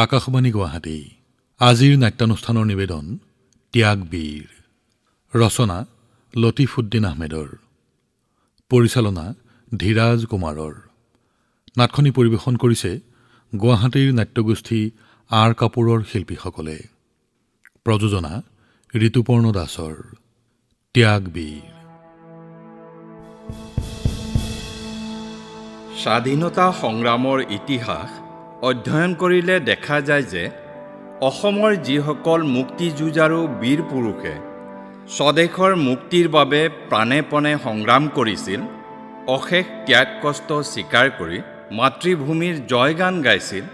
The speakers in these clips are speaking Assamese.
আকাশবাণী গুৱাহাটী আজিৰ নাট্যানুষ্ঠানৰ নিবেদন ত্যাগবীৰ ৰচনা লতিফুদ্দিন আহমেদৰ পৰিচালনা ধীৰাজ কুমাৰৰ নাটখনি পৰিৱেশন কৰিছে গুৱাহাটীৰ নাট্যগোষ্ঠী আৰ কাপুৰৰ শিল্পীসকলে প্ৰযোজনা ঋতুপৰ্ণ দাসৰ ত্যাগবীৰ স্বাধীনতা সংগ্ৰামৰ ইতিহাস অধ্যয়ন কৰিলে দেখা যায় যে অসমৰ যিসকল মুক্তিযুঁজাৰু বীৰ পুৰুষে স্বদেশৰ মুক্তিৰ বাবে প্ৰাণেপণে সংগ্ৰাম কৰিছিল, অশেষ ত্যাগ কষ্ট স্বীকাৰ কৰি মাতৃভূমিৰ জয়গান গাইছিল,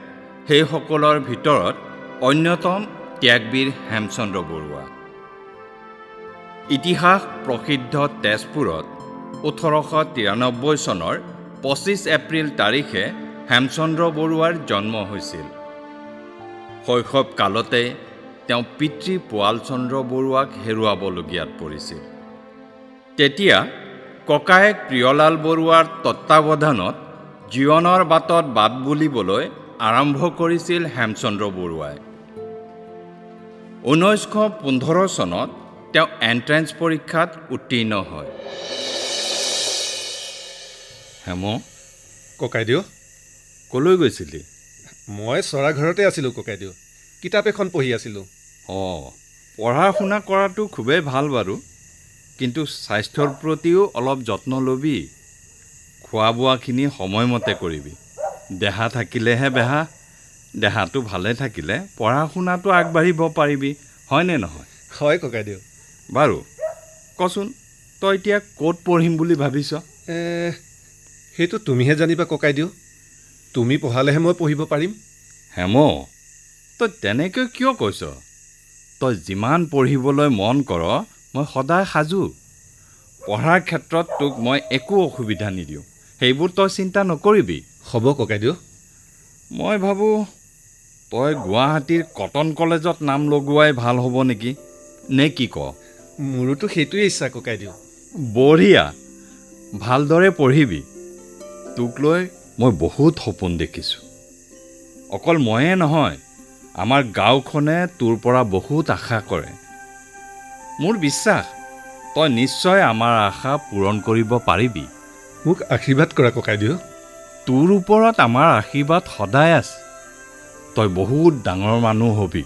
সেইসকলৰ ভিতৰত অন্যতম ত্যাগবীৰ হেমচন্দ্ৰ বৰুৱা। ইতিহাস প্ৰসিদ্ধ তেজপুৰত 1893 চনৰ 25 এপ্ৰিল তাৰিখে হেমচন্দ্ৰ বৰুৱাৰ জন্ম হৈছিল। শৈশৱ কালতে তেওঁ পিতৃ পোৱালচন্দ্ৰ বৰুৱাক হেৰুৱাবলগীয়াত পৰিছিল। তেতিয়া ককায়েক প্ৰিয়লাল বৰুৱাৰ তত্ত্বাৱধানত জীৱনৰ বাটত বাট বুলিবলৈ আৰম্ভ কৰিছিল হেমচন্দ্ৰ বৰুৱাই। 1915 চনত তেওঁ এণ্ট্ৰেন্স পৰীক্ষাত উত্তীৰ্ণ হয়। হেম, ককাইদেউ, কলৈ গৈছিলি? মই চৰা ঘৰতে আছিলোঁ ককাইদেউ, কিতাপ এখন পঢ়ি আছিলোঁ। পঢ়া শুনা কৰাটো খুবেই ভাল বাৰু, কিন্তু স্বাস্থ্যৰ প্ৰতিও অলপ যত্ন ল'বি। খোৱা বোৱাখিনি সময়মতে কৰিবি। দেহা থাকিলেহে বেহা, দেহাটো ভালে থাকিলে পঢ়া শুনাটো আগবাঢ়িব পাৰিবি, হয়নে নহয়? হয় ককাইদেউ। বাৰু কচোন, তই এতিয়া ক'ত পঢ়িম বুলি ভাবিছ? সেইটো তুমিহে জানিবা ককাইদেউ, তুমি পঢ়ালেহে মই পঢ়িব পাৰিম। হেম, তই তেনেকৈ কিয় কৈছ? তই যিমান পঢ়িবলৈ মন কৰ মই সদায় সাজু। পঢ়াৰ ক্ষেত্ৰত তোক মই একো অসুবিধা নিদিওঁ, সেইবোৰ তই চিন্তা নকৰিবি। হ'ব ককাইদেউ। মই ভাবোঁ তই গুৱাহাটীৰ কটন কলেজত নাম লগোৱাই ভাল হ'ব নেকি, নে কি ক? মোৰোতো সেইটোৱে ইচ্ছা ককাইদেউ। বঢ়িয়া, ভালদৰে পঢ়িবি। তোক লৈ মই বহুত সপোন দেখিছোঁ। অকল ময়ে নহয়, আমাৰ গাঁওখনে তোৰ পৰা বহুত আশা কৰে। মোৰ বিশ্বাস তই নিশ্চয় আমাৰ আশা পূৰণ কৰিব পাৰিবি। মোক আশীৰ্বাদ কৰা ককাইদেউ। তোৰ ওপৰত আমাৰ আশীৰ্বাদ সদায় আছে। তই বহুত ডাঙৰ মানুহ হবি।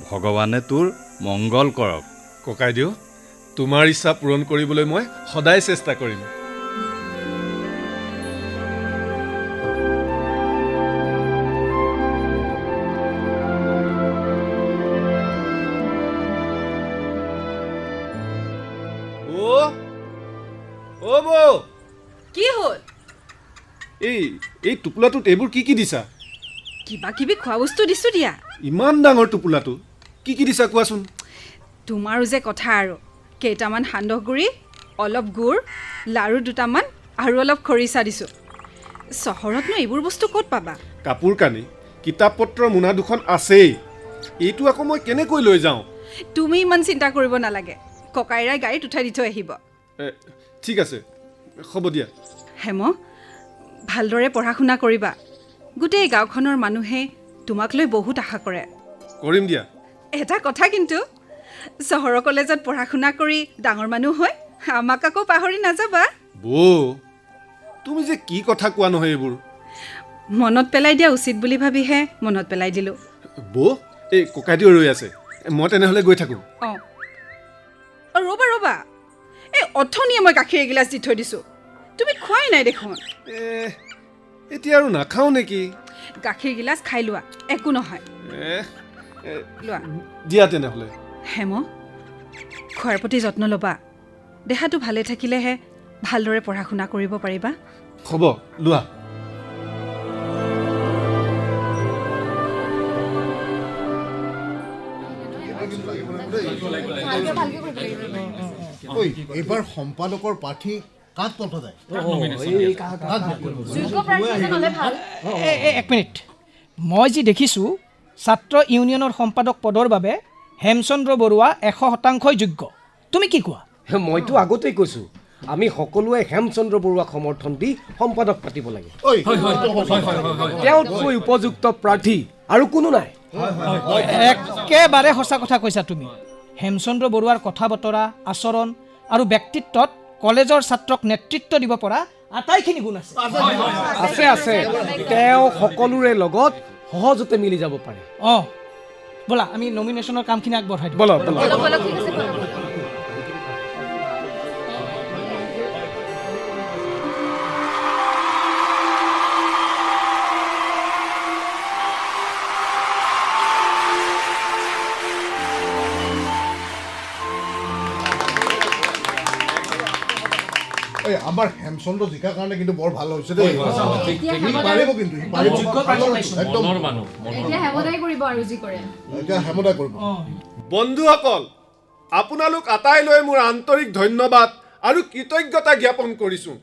ভগৱানে তোৰ মংগল কৰক। ককাইদেউ, তোমাৰ ইচ্ছা পূৰণ কৰিবলৈ মই সদায় চেষ্টা কৰিম। কি হ'ল? এই টোপোলাটোত এইবোৰ কি কি দিছা? কিবা কিবি খোৱা বস্তু দিছোঁ দিয়া। ইমান ডাঙৰ টোপোলাটো কি কি দিছা কোৱাচোন? তোমাৰো যে কথা আৰু, কেইটামান সান্দহ গুড়ি, অলপ গুড়, লাড়ু দুটামান আৰু অলপ খৰিচা দিছোঁ। চহৰতনো এইবোৰ বস্তু ক'ত পাবা? কাপোৰ কানি, কিতাপ পত্ৰৰ মোনা দুখন আছেই, এইটো আকৌ মই কেনেকৈ লৈ যাওঁ? তুমি ইমান চিন্তা কৰিব নালাগে, ককাইৰাই গাড়ীত উঠাই দি থৈ আহিব। ঠিক আছে, হ'ব দিয়া। হেম, ভালদৰে পঢ়া শুনা কৰিবা। গোটেই গাঁওখনৰ মানুহে তোমাক লৈ বহুত আশা কৰে। কৰিম দিয়া। এটা কথা কিন্তু, চহৰৰ কলেজত পঢ়া শুনা কৰি ডাঙৰ মানুহ হয় আমাক আকৌ পাহৰি নাযাবা। বৌ, তুমি যে কি কথা কোৱা নহয় এইবোৰ। মনত পেলাই দিয়া উচিত বুলি ভাবিহে মনত পেলাই দিলোঁ। বৌ, এই ককাইদেউ ৰৈ আছে, মই তেনেহ'লে গৈ থাকোঁ। ৰ'বা ৰ'বা, এই অথনিয়ে মই গাখীৰ এগিলাচ দি থৈ দিছোঁ, তুমি খোৱাই নাই দেখোন। এতিয়া আৰু নাখাওঁ নেকি? গাখীৰ গিলাচ খাই লোৱা, একো নহয়। লোৱা। দিয়া তেনেহ'লে। হেম, খোৱাৰ প্ৰতি যত্ন ল'বা। দেহাটো ভালে থাকিলেহে ভালদৰে পঢ়া শুনা কৰিব পাৰিবা। হ'ব, লোৱা। এইবাৰ সম্পাদকৰ প্ৰাৰ্থী কাক পঠোৱা যায়? এক মিনিট, মই যি দেখিছোঁ ছাত্ৰ ইউনিয়নৰ সম্পাদক পদৰ বাবে হেমচন্দ্ৰ বৰুৱা 100% যোগ্য। তুমি কি কোৱা? মইতো আগতেই কৈছোঁ, আমি সকলোৱে হেমচন্দ্ৰ বৰুৱাক সমৰ্থন দি সম্পাদক পাতিব লাগে। তেওঁতকৈ উপযুক্ত প্ৰাৰ্থী আৰু কোনো নাই। একেবাৰে সঁচা কথা কৈছা তুমি। হেমচন্দ্ৰ বৰুৱাৰ কথা বতৰা, আচৰণ আৰু ব্যক্তিত্বত কলেজৰ ছাত্ৰক নেতৃত্ব দিব পৰা আটাইখিনি গুণ আছে। আছে আছে, তেওঁ সকলোৰে লগত সহজতে মিলি যাব পাৰে। অঁ ব'লা আমি নমিনেশ্যনৰ কামখিনি আগবঢ়াই দিওঁ। ব'লক এই আমাৰ হেমচন্দ্ৰ জিকাৰ কাৰণে কিন্তু বৰ ভাল হৈছে দেই। সি পাৰিব কিন্তু, সি পাৰিব। একদম এতিয়া হেমদাই কৰিব আৰু যি কৰে। এতিয়া হেমদাই কৰিব। বন্ধুসকল, আপোনালোক আটাইলৈ মোৰ আন্তৰিক ধন্যবাদ আৰু কৃতজ্ঞতা জ্ঞাপন কৰিছোঁ।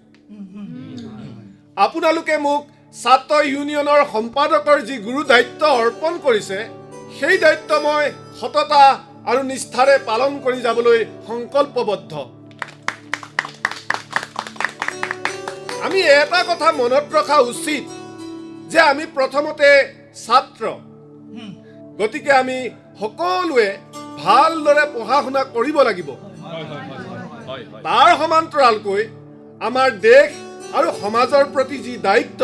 আপোনালোকে মোক ছাত্ৰ ইউনিয়নৰ সম্পাদকৰ যি গুৰু দায়িত্ব অৰ্পণ কৰিছে, সেই দায়িত্ব মই সততা আৰু নিষ্ঠাৰে পালন কৰি যাবলৈ সংকল্পবদ্ধ। আমি এটা কথা মনত ৰখা উচিত যে আমি প্ৰথমতে ছাত্ৰ, গতিকে আমি সকলোৱে ভালদৰে পঢ়া শুনা কৰিব লাগিব। তাৰ সমান্তৰালকৈ আমাৰ দেশ আৰু সমাজৰ প্ৰতি যি দায়িত্ব,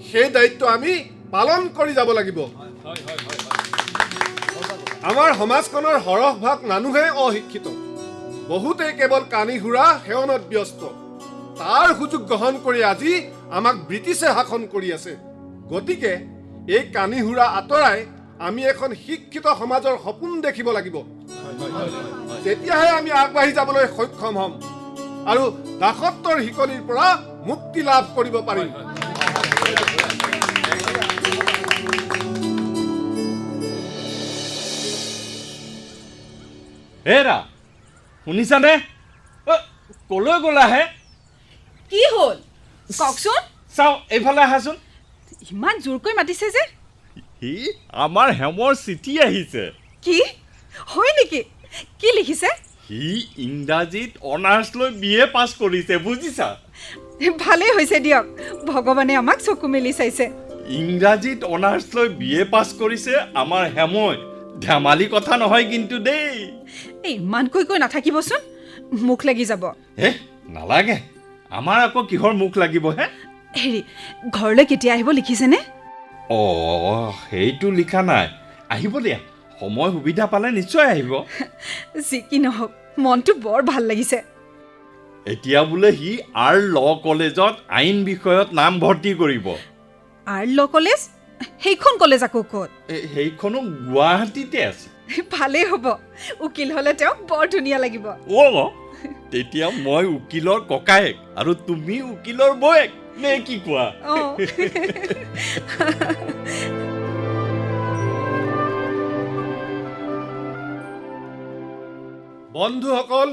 সেই দায়িত্ব আমি পালন কৰি যাব লাগিব। আমাৰ সমাজখনৰ সৰহভাগ মানুহে অশিক্ষিত, বহুতেই কেৱল কানি সুৰা সেৱনত ব্যস্ত। তাৰ সুযোগ গ্ৰহণ কৰি আজি আমাক ব্ৰিটিছে শাসন কৰি আছে। গতিকে এই কানি সুৰা আঁতৰাই আমি এখন শিক্ষিত সমাজৰ সপোন দেখিব লাগিব। তেতিয়াহে আমি আগবাঢ়ি যাবলৈ সক্ষম হ'ম আৰু দাসত্বৰ শিকলিৰ পৰা মুক্তি লাভ কৰিব পাৰিম। হেৰা শুনিছানে? কলৈ গ'লা হে? কি হ'ল কওকচোন? চাওঁ এইফালে আহাচোন। ইমান জোৰকৈ মাতিছে যে? সি আমাৰ হেমৰ চিঠি আহিছে। কি হয় নেকি? কি লিখিছে? সি ইংৰাজীত অনাৰ্ছ লৈ BA পাছ কৰিছে, বুজিছা? ভালেই হৈছে দিয়ক, ভগৱানে আমাক চকু মেলি চাইছে। ইংৰাজীত অনাৰ্ছ লৈ BA পাছ কৰিছে আমাৰ হেমই। ধেমালি কথা নহয় কিন্তু দেই। ইমানকৈ কৈ নাথাকিবচোন, মুখ লাগি যাব। হে নালাগে, আমাৰ আকৌ কিহৰ মুখ লাগিব হে? হেৰি, ঘৰলৈ কেতিয়া আহিব লিখিছেনে? সেইটো লিখা নাই, আহিব দিয়া, সময় সুবিধা পালে নিশ্চয় আহিব। যি কি নহওক মনটো বৰ ভাল লাগিছে। এতিয়া বোলে সি ল কলেজত আইন বিষয়ত নাম ভৰ্তি কৰিব। Law college? সেইখন কলেজ আকৌ ক'ত? সেইখনো গুৱাহাটীতে আছে। ভালেই হ'ব, উকিল হ'লে তেওঁ বৰ ধুনীয়া লাগিব। তেতিয়া মই উকিলৰ ককায়েক আৰু তুমি উকিলৰ বৌয়েক, নে কি কোৱা? বন্ধুসকল,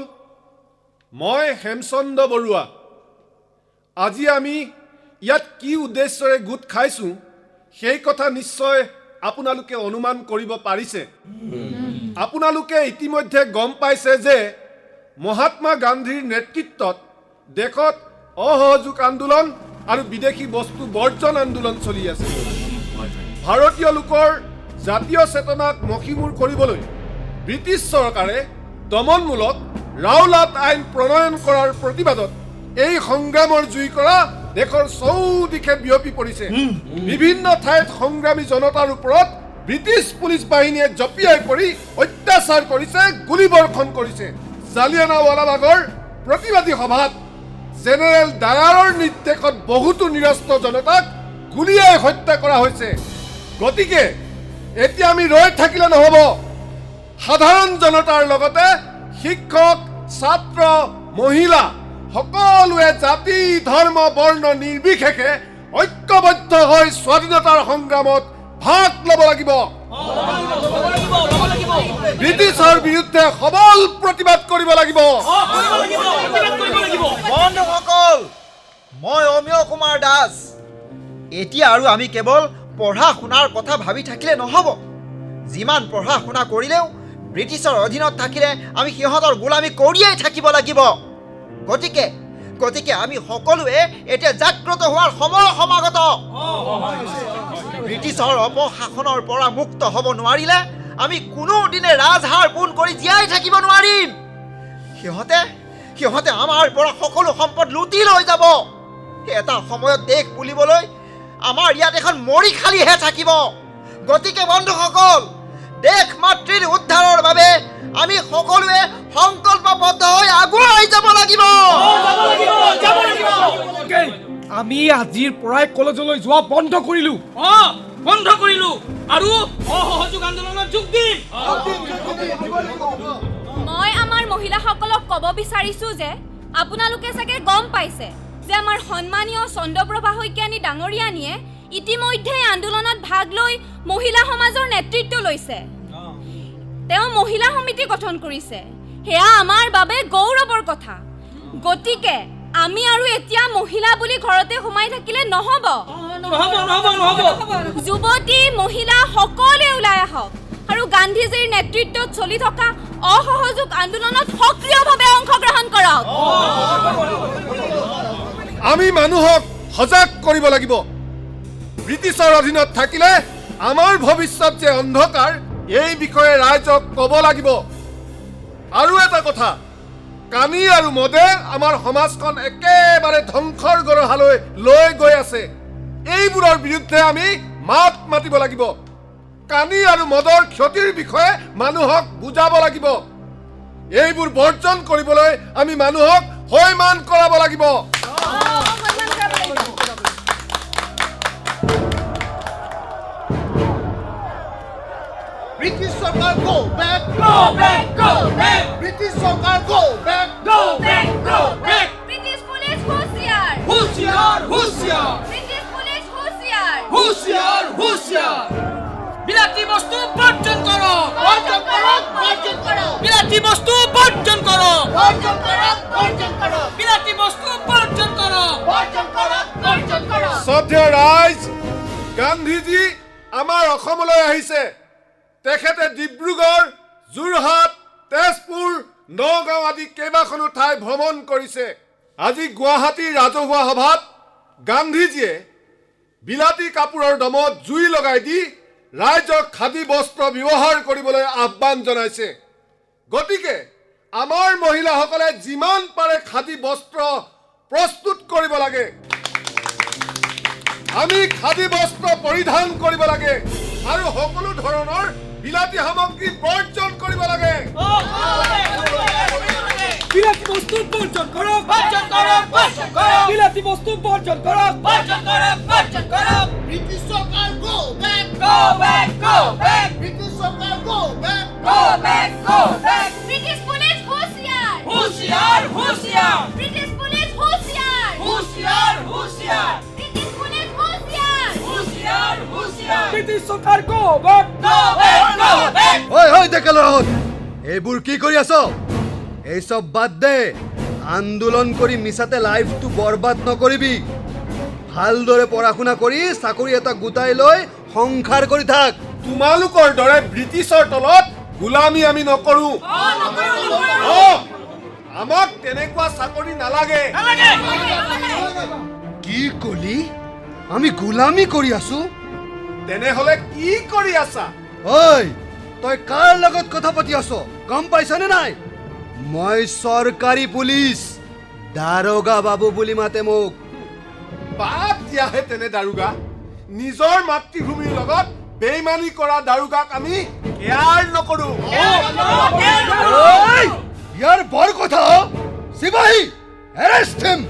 মই হেমচন্দ্ৰ বৰুৱা। আজি আমি ইয়াত কি উদ্দেশ্যৰে গোট খাইছোঁ সেই কথা নিশ্চয় আপোনালোকে অনুমান কৰিব পাৰিছে। আপোনালোকে ইতিমধ্যে গম পাইছে যে মহাত্মা গান্ধীৰ নেতৃত্বত দেশত অসহযোগ আন্দোলন আৰু বিদেশী বস্তু বৰ্জন আন্দোলন চলি আছে। ভাৰতীয় লোকৰ জাতীয় চেতনাক মষিমূৰ কৰিবলৈ ব্ৰিটিছ চৰকাৰে দমনমূলক ৰাওলাট আইন প্ৰণয়ন কৰাৰ প্ৰতিবাদত এই সংগ্ৰামৰ জুইকৰা দেশৰ চৌদিশে বিয়পি পৰিছে। বিভিন্ন ঠাইত সংগ্ৰামী জনতাৰ ওপৰত ব্ৰিটিছ পুলিচ বাহিনীয়ে জঁপিয়াই পৰি অত্যাচাৰ কৰিছে, গুলীবৰ্ষণ কৰিছে। জালিয়ানাৱালাবাগৰ প্ৰতিবাদী সভাত জেনেৰেল ডায়াৰৰ নিৰ্দেশত বহুতো নিৰস্ত্ৰ জনতাক গুলীয়াই হত্যা কৰা হৈছে। গতিকে এতিয়া আমি ৰৈ থাকিলে নহ'ব। সাধাৰণ জনতাৰ লগতে শিক্ষক, ছাত্ৰ, মহিলা সকলোৱে জাতি, ধৰ্ম, বৰ্ণ নিৰ্বিশেষে ঐক্যবদ্ধ হৈ স্বাধীনতাৰ সংগ্ৰামত ভাগ ল'ব লাগিব। ব্ৰিটিছৰ বিৰুদ্ধে সবল প্ৰতিবাদ কৰিব লাগিব। বন্ধুসকল, মই অমিয় কুমাৰ দাস। এতিয়া আৰু আমি কেৱল পঢ়া শুনাৰ কথা ভাবি থাকিলে নহ'ব। যিমান পঢ়া শুনা কৰিলেও ব্ৰিটিছৰ অধীনত থাকিলে আমি সিহঁতৰ গোলামী কৰিয়েই থাকিব লাগিব। গতিকে আমি সকলোৱে এতিয়া জাগ্ৰত হোৱাৰ সময় সমাগত। ব্ৰিটিছৰ অপশাসনৰ পৰা মুক্ত হ'ব নোৱাৰিলে আমি কোনোদিনে ৰাজহাৰ পোন কৰি জীয়াই থাকিব নোৱাৰিম। সিহঁতে আমাৰ পৰা সকলো সম্পদ লুটি লৈ যাব। এটা সময়ত দেশ বুলিবলৈ আমাৰ ইয়াত এখন মৰি খালিহে থাকিব। গতিকে বন্ধুসকল, দেশ মাতৃৰ উদ্ধাৰৰ বাবে আমি সকলোৱে সংকল্পবদ্ধ হৈ আগুৱাই যাব লাগিব। আমি আজিৰ পৰাই কলেজলৈ যোৱা বন্ধ কৰিলোঁ। বন্ধ কৰিলো আৰু অসহযোগ আন্দোলনত যোগ দিম। মই আমাৰ মহিলাসকলক ক'ব বিচাৰিছোঁ যে আপোনালোকে চাগে গম পাইছে যে আমাৰ সন্মানীয় চন্দ্ৰপ্ৰভা শইকীয়ানী ডাঙৰীয়ানীয়ে ইতিমধ্যে আন্দোলনত ভাগ লৈ মহিলা সমাজৰ নেতৃত্ব লৈছে। তেওঁ মহিলা সমিতি গঠন কৰিছে। সেয়া আমাৰ বাবে গৌৰৱৰ কথা। গতিকে আমি আৰু এতিয়া মহিলা বুলি ঘৰতে সোমাই থাকিলে নহ'ব। যুৱতী মহিলা সকলোৱে ওলাই আহক আৰু গান্ধীজীৰ নেতৃত্বত চলি থকা অসহযোগ আন্দোলনত সক্ৰিয়ভাৱে অংশগ্ৰহণ কৰক। আমি মানুহক সজাগ কৰিব লাগিব। ব্ৰিটিছৰ অধীনত থাকিলে আমাৰ ভৱিষ্যত যে অন্ধকাৰ, এই বিষয়ে ৰাইজক ক'ব লাগিব। আৰু এটা কথা, কানি আৰু মদে আমাৰ সমাজখন একেবাৰে ধ্বংসৰ গৰহালৈ লৈ গৈ আছে। এইবোৰৰ বিৰুদ্ধে আমি মাত মাতিব লাগিব। কানি আৰু মদৰ ক্ষতিৰ বিষয়ে মানুহক বুজাব লাগিব। এইবোৰ বৰ্জন কৰিবলৈ আমি মানুহক সৈমান কৰাব লাগিব। ব্ৰিটিছ চৰকাৰ go back, ব্ৰিটিছ চৰকাৰ go back, ব্ৰিটিছ পুলিচ হুঁচিয়াৰ, ব্ৰিটিছ পুলিচ হুঁচিয়াৰ। বিলাতী বস্তু বৰ্জন কৰক, বিলাতী বস্তু বৰ্জন কৰক, বিলাতী বস্তু বৰ্জন কৰক। শ্ৰদ্ধেয় ৰাইজ, গান্ধীজী আমাৰ অসমলৈ আহিছে। তেখেতে ডিব্ৰুগড়, যোৰহাট, তেজপুৰ, নগাঁও আদি কেইবাখনো ঠাই ভ্ৰমণ কৰিছে। আজি গুৱাহাটীৰ ৰাজহুৱা সভাত গান্ধীজীয়ে বিলাতী কাপোৰৰ দমত জুই লগাই দি ৰাইজক খাদী বস্ত্ৰ ব্যৱহাৰ কৰিবলৈ আহ্বান জনাইছে। গতিকে আমাৰ মহিলাসকলে যিমান পাৰে খাদী বস্ত্ৰ প্ৰস্তুত কৰিব লাগে। আমি খাদী বস্ত্ৰ পৰিধান কৰিব লাগে আৰু সকলো ধৰণৰ বিলাতী সামগ্ৰী বৰ্জন কৰিব লাগে। বিলাতী বস্তু বৰ্জন কৰক, বিলাতী বস্তু বৰ্জন কৰক। ব্ৰিটিছ চৰকাৰ go back, ব্ৰিটিছ চৰকাৰ go back, ব্ৰিটিছ পুলিচ হুঁচিয়াৰ, ব্ৰিটিছ পুলিচ হুঁচিয়াৰ, ব্ৰিটিছ পুলিচ হুঁচিয়াৰ। ব্ৰিটিছ চৰকাৰ go back। ঐ ডেকা ল'ৰাহঁত, এইবোৰ কি কৰি আছ? এই চব বাদ দে। আন্দোলন কৰি মিছাতে লাইফটো বৰবাদ নকৰিবি। ভালদৰে পঢ়া শুনা কৰি চাকৰি এটা গোটাই লৈ সংসাৰ কৰি থাক। তোমালোকৰ দৰে ব্ৰিটিছৰ তলত গোলামী আমি নকৰো। আমাক তেনেকুৱা চাকৰি নালাগে। কি কলি? আমি গোলামী কৰি আছো? তেনেহলে কি কৰি আছা? ঐ, তই কাৰ লগত কথা পাতি আছ গম পাইছনে নাই? মই চৰকাৰী পুলিচ, দাৰোগা বাবু বুলি মাতে মোক। বাদ দিয়াহে তেনে দাৰোগা। নিজৰ মাতৃভূমিৰ লগত বেইমানি কৰা দাৰোগাক আমি কেয়াৰ নকৰো। ইয়াৰ বৰ কথা। চিপাহী, এৰেষ্ট হিম।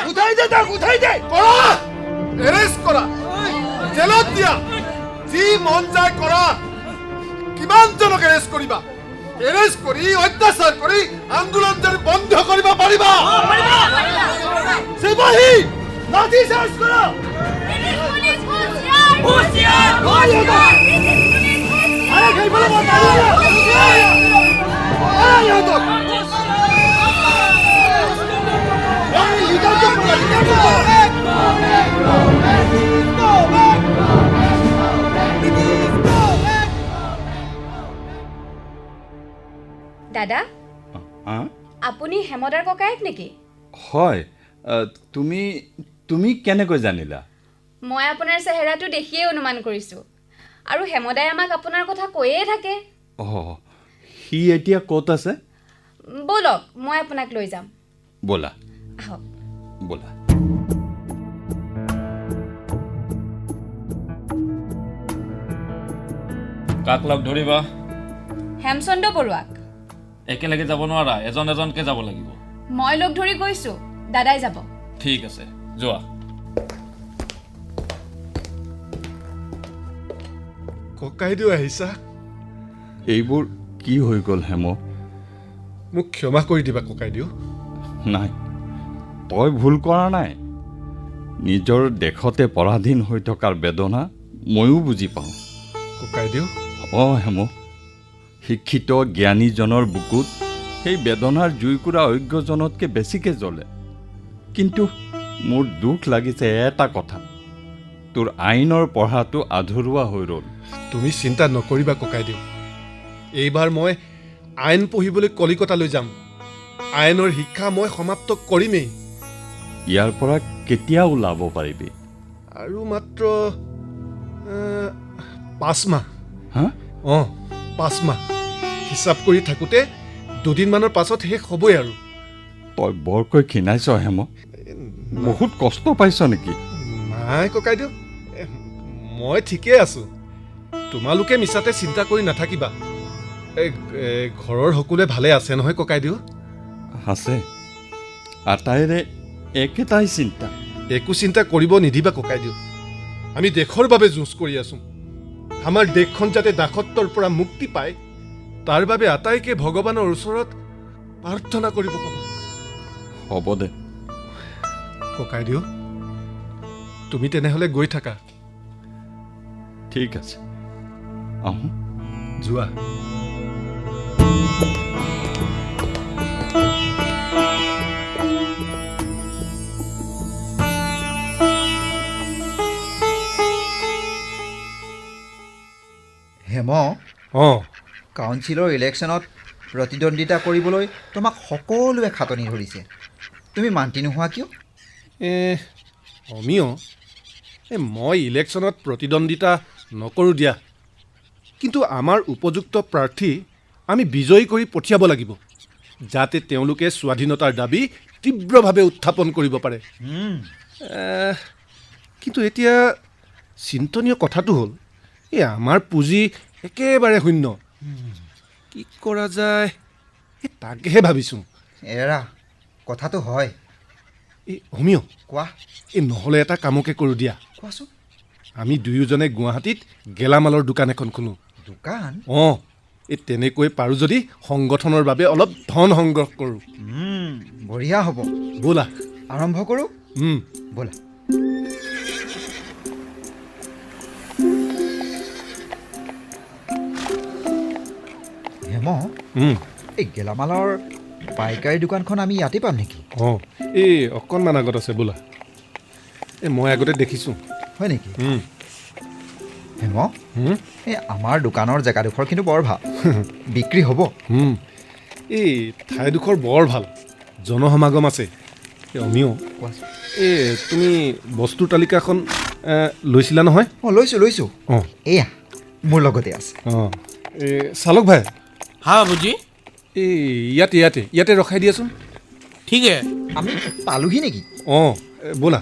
উঠাই দে তাক, উঠাই দে। কৰা, এৰেষ্ট কৰা, জেলত দিয়া, যি মন যায় কৰা। কিমানজনক এৰেষ্ট কৰিবা? এৰেষ্ট কৰি অত্যাচাৰ কৰি আন্দোলন যদি বন্ধ কৰিব পাৰিবা? চিপাহী, লাঠি চাৰ্জ কৰা। আৰে খাইবলে বন্ধ দাদা, আপুনি হেমদাৰ ককায়েক নেকি? হয়, তুমি তুমি কেনেকৈ জানিলা? মই আপোনাৰ চেহেৰাটো দেখিয়ে অনুমান কৰিছোঁ আৰু হেমদাই আমাক আপোনাৰ কথা কৈয়ে থাকে। অঁ, সি এতিয়া ক'ত আছে? ব'লক মই আপোনাক লৈ যাম। ব'লা আহক। ব'লা। কাক লগ ধৰিবা? হেমচন্দ্ৰ বৰুৱাক। একেলগে যাব নোৱাৰা, এজন এজনকে যাব লাগিব। মই লগ ধৰি গৈছোঁ, দাদাই যাব। ঠিক আছে, যোৱা। ককাইদেউ আহিছা? এইবোৰ কি হৈ গ'ল হেম? মোক ক্ষমা কৰি দিবা ককাইদেউ। নাই, তই ভুল কৰা নাই। নিজৰ দেশতে পৰাধীন হৈ থকাৰ বেদনা ময়ো বুজি পাওঁ। ককাইদেউ, অঁ হেম, শিক্ষিত জ্ঞানীজনৰ বুকুত সেই বেদনাৰ জুইকুৰা অজ্ঞজনতকৈ বেছিকৈ জ্বলে। কিন্তু মোৰ দুখ লাগিছে এটা কথা, তোৰ আইনৰ পঢ়াটো আধৰুৱা হৈ ৰ'ল। তুমি চিন্তা নকৰিবা ককাইদেউ। এইবাৰ মই আইন পঢ়িবলৈ কলিকতালৈ যাম। আইনৰ শিক্ষা মই সমাপ্ত কৰিমেই। ইয়াৰ পৰা কেতিয়া ওলাব পাৰিবি? আৰু মাত্ৰ 5 মাহ। হা? অঁ, 5 মাহ। হিচাপ কৰি থাকোঁতে দুদিনমানৰ পাছত শেষ হ'বই আৰু। তই বৰকৈ ক্ষীণাইছ হেম, বহুত কষ্ট পাইছ নেকি? নাই ককাইদেউ, মই ঠিকেই আছোঁ। তোমালোকে মিছাতে চিন্তা কৰি নাথাকিবা। ঘৰৰ সকলোৱে ভালে আছে নহয় ককাইদেউ? আছে, আটাইৰে একেটাই চিন্তা। একো চিন্তা কৰিব নিদিবা ককাইদেউ। আমি দেশৰ বাবে যুঁজ কৰি আছোঁ। আমাৰ দেশখন যাতে দাসত্বৰ পৰা মুক্তি পায়, তাৰ বাবে আটাইকে ভগৱানৰ ওচৰত প্ৰাৰ্থনা কৰিব ক'বা। হ'ব দে ককাইদেউ, তুমি তেনেহ'লে গৈ থাকা। ঠিক আছে, আহোঁ। যোৱা। হেম, অঁ, কাউন্সিলৰ ইলেকশ্যনত প্ৰতিদ্বন্দ্বিতা কৰিবলৈ তোমাক সকলোৱে খাটনি ধৰিছে। তুমি মান্তি নোহোৱা কিয়? অমিয়, মই ইলেকশ্যনত প্ৰতিদ্বন্দ্বিতা নকৰোঁ দিয়া। কিন্তু আমাৰ উপযুক্ত প্ৰাৰ্থী আমি বিজয়ী কৰি পঠিয়াব লাগিব, যাতে তেওঁলোকে স্বাধীনতাৰ দাবী তীব্ৰভাৱে উত্থাপন কৰিব পাৰে। কিন্তু এতিয়া চিন্তনীয় কথাটো হ'ল, আমাৰ পুঁজি একেবাৰে শূন্য। কি কৰা যায় তাকেহে ভাবিছোঁ। এৰা, কথাটো হয়। অমিয়, কোৱা। নহ'লে এটা কামকে কৰোঁ দিয়া। কোৱাচোন। আমি দুয়োজনে গুৱাহাটীত গেলামালৰ দোকান এখন খোলোঁ। দোকান? অঁ, তেনেকৈ পাৰোঁ যদি সংগঠনৰ বাবে অলপ ধন সংগ্ৰহ কৰোঁ। বঢ়িয়া হ'ব। ব'লা আৰম্ভ কৰোঁ। ব'লা। হেম, এই গেলামালৰ পাইকাৰী দোকানখন আমি ইয়াতে পাম নেকি? অঁ, এই অকণমান আগত আছে, বোলা। মই আগতে দেখিছোঁ। হয় নেকি? হেম, এই আমাৰ দোকানৰ জেগাডোখৰ কিন্তু বৰ ভাল। বিক্ৰী হ'ব? এই ঠাইডোখৰ বৰ ভাল, জনসমাগম আছে। অমিয়, তুমি বস্তুৰ তালিকাখন লৈছিলা নহয়? অঁ, লৈছোঁ। অঁ, এয়া মোৰ লগতে আছে। অঁ, চালক ভাই। হা বাবুজি, ইয়াতে ৰখাই দিয়াচোন। ঠিক আমি পালোহি নেকি? অঁ, ব'লা।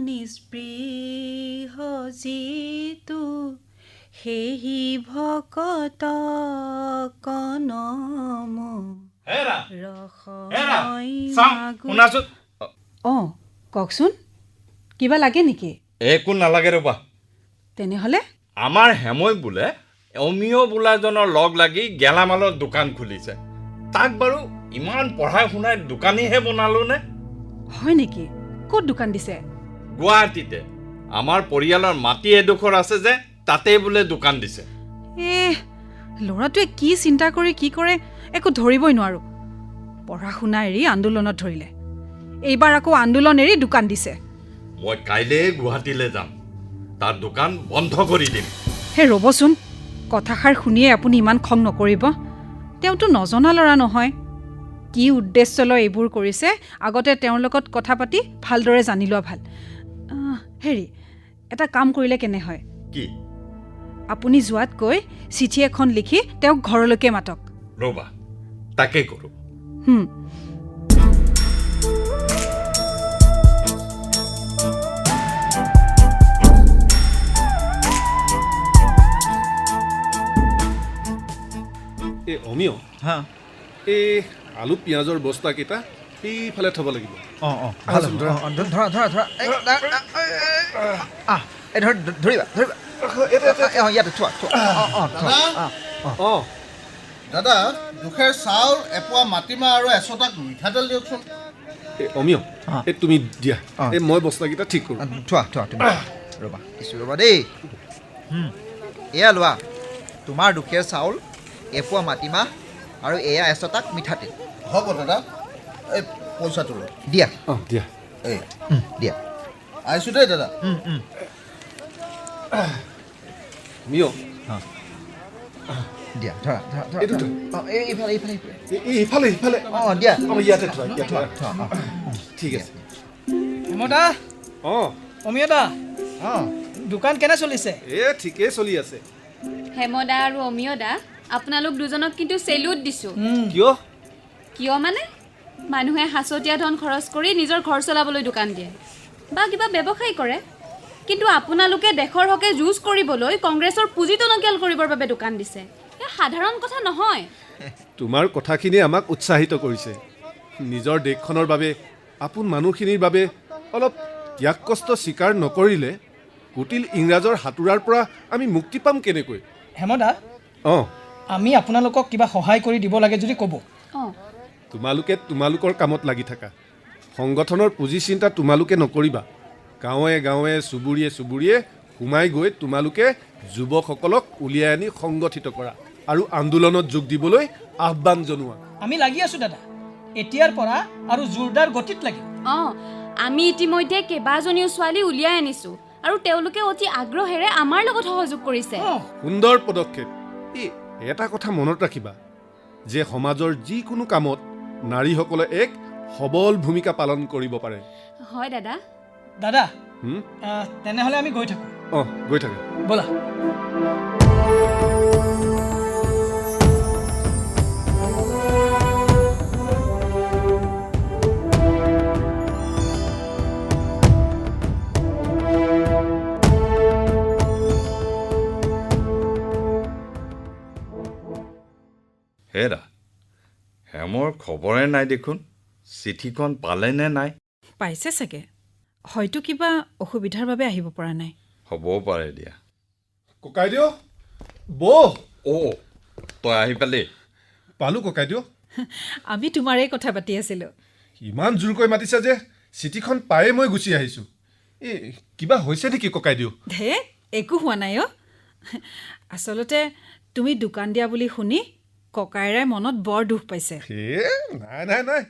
নিস্পৃহ যিটো সেহি ভকত কনম শুনাচোন। অঁ, কওকচোন, কিবা লাগে নেকি? একো নালাগে ৰ'বা। তেনেহ'লে আমাৰ হেমই বোলে অমিয় বোলাজনৰ লগ লাগি গেলামালৰ দোকান খুলিছে। তাক বাৰু ইমান পঢ়াই শুনাই দোকানীহে বনালো নে? হয় নেকি? ক'ত দোকান দিছে? গুৱাহাটীতে। আমাৰ পৰিয়ালৰ মাটি এডোখৰ আছে যে, তাতে বোলে দোকান দিছে। ল'ৰাটোৱে কি চিন্তা কৰি কি কৰে একো ধৰিবই নোৱাৰোঁ। পঢ়া শুনা এৰি আন্দোলনত ধৰিলে, এইবাৰ আকৌ আন্দোলন এৰি দোকান দিছে। মই কাইলৈ গুৱাহাটীলৈ যাম, তাৰ দোকান বন্ধ কৰি দিম। ৰ'বচোন, কথাষাৰ শুনিয়ে আপুনি ইমান খং নকৰিব। তেওঁতো নজনা ল'ৰা নহয়। কি উদ্দেশ্য লৈ এইবোৰ কৰিছে আগতে তেওঁৰ লগত কথা পাতি ভালদৰে জানি লোৱা ভাল। হেৰি, এটা কাম কৰিলে কেনে হয়? কি? আপুনি যোৱাতকৈ চিঠি এখন লিখি তেওঁক ঘৰলৈকে মাতক। ৰ'বা, তাকে কৰোঁ। এই অমিয়, হা এই আলু পিঁয়াজৰ বস্তাকেইটা সেইফালে থ'ব লাগিব। অঁ অঁ ধৰা ধৰা ধৰা ধৰা এই ধৰিবা ধৰিবা ইয়াতে থোৱা থোৱা অঁ দাদা, দুখেৰ চাউল, এপোৱা মাটিমাহ আৰু এচটাক মিঠাতেল দিয়কচোন। এই অমিয়, এই তুমি দিয়া, এই মই বস্তাকেইটা ঠিক কৰোঁ। থোৱা থোৱা তুমি ৰ'বা কিছু ৰ'বা দেই। এয়া লোৱা তোমাৰ দুখেৰ চাউল, এপোৱা মাটিমাহ আৰু এয়া এচটাক মিঠাতেল। হ'ব দাদা, এই পইচাটো লওক। দিয়া অঁ দিয়া। এই দিয়া আহিছোঁ দেই দাদা। অমিয়, দিয়া ধৰা ধৰা ধৰা এইটো অঁ এইফালে এইফালে ইফালে সিফালে। অঁ দিয়া অঁ ইয়াতে থোৱা, ইয়াতে থোৱা। থোৱা অঁ ঠিক আছে। হেমদা, অঁ অমিয়দা, অঁ দোকান কেনে চলিছে? এই ঠিকেই চলি আছে। হেমদা আৰু অমিয়দা, আপোনালোক দুজনক কিন্তু চেলুট দিছোঁ। কিয়? কিয় মানে মানুহে সাঁচতীয়া ধন খৰচ কৰি নিজৰ ঘৰ চলাবলৈ দোকান দিয়ে বা কিবা ব্যৱসায় কৰে, কিন্তু আপোনালোকে দেশৰ হকে যুঁজ কৰিবলৈ কংগ্ৰেছৰ পুঁজি টনকিয়াল কৰিবৰ বাবে দোকান দিছে। এয়া সাধাৰণ কথা নহয়। তোমাৰ কথাখিনিয়ে আমাক উৎসাহিত কৰিছে। নিজৰ দেশখনৰ বাবে, আপোন মানুহখিনিৰ বাবে অলপ ত্যাগ কষ্ট স্বীকাৰ নকৰিলে কুটিল ইংৰাজৰ হাতোৰাৰ পৰা আমি মুক্তি পাম কেনেকৈ? হেমদা, অঁ, আমি আপোনালোকক কিবা সহায় কৰি দিব লাগে যদি ক'ব। অঁ, তোমালোকে তোমালোকৰ কামত লাগি থাকা। সংগঠনৰ পুঁজি চিন্তা তোমালোকে নকৰিবা। গাঁৱে গাঁৱে, চুবুৰীয়ে চুবুৰীয়ে সোমাই গৈ তোমালোকে যুৱকসকলক উলিয়াই আনি সংগঠিত কৰা আৰু আন্দোলনত যোগ দিবলৈ আহ্বান জনোৱা। আমি লাগি আছোঁ দাদা, এতিয়াৰ পৰা আৰু জোৰদাৰ গতিত লাগিম। অঁ, আমি ইতিমধ্যে কেইবাজনীও ছোৱালী উলিয়াই আনিছোঁ আৰু তেওঁলোকে অতি আগ্ৰহেৰে আমাৰ লগত সহযোগ কৰিছে। সুন্দৰ পদক্ষেপ। এটা কথা মনত ৰাখিবা যে সমাজৰ যিকোনো কামত নাৰীসকলে এক সবল ভূমিকা পালন কৰিব পাৰে। হয় দাদা। দাদা, তেনেহ'লে আমি গৈ থাকোঁ। অঁ, গৈ থাকে। ব'লা। হেৰা, হেমৰ খবৰে নাই দেখোন। চিঠিখন পালে নে নাই? পাইছে চাগে, হয়তো কিবা অসুবিধাৰ বাবে আহিব পৰা নাই। হ'বও পাৰে দিয়া। ককাইদেউ, বৌ। অ' তই আহি পালি? পালোঁ ককাইদেউ। আমি তোমাৰেই কথা পাতি আছিলোঁ। ইমান জোৰকৈ মাতিছা যে চিঠিখন পায়ে মই গুচি আহিছোঁ। এই কিবা হৈছে নেকি ককাইদেউ? হে, একো হোৱা নাই অ'। আচলতে তুমি দোকান দিয়া বুলি শুনি ককাইৰাই মনত বৰ দুখ পাইছে। নাই নাই নাই,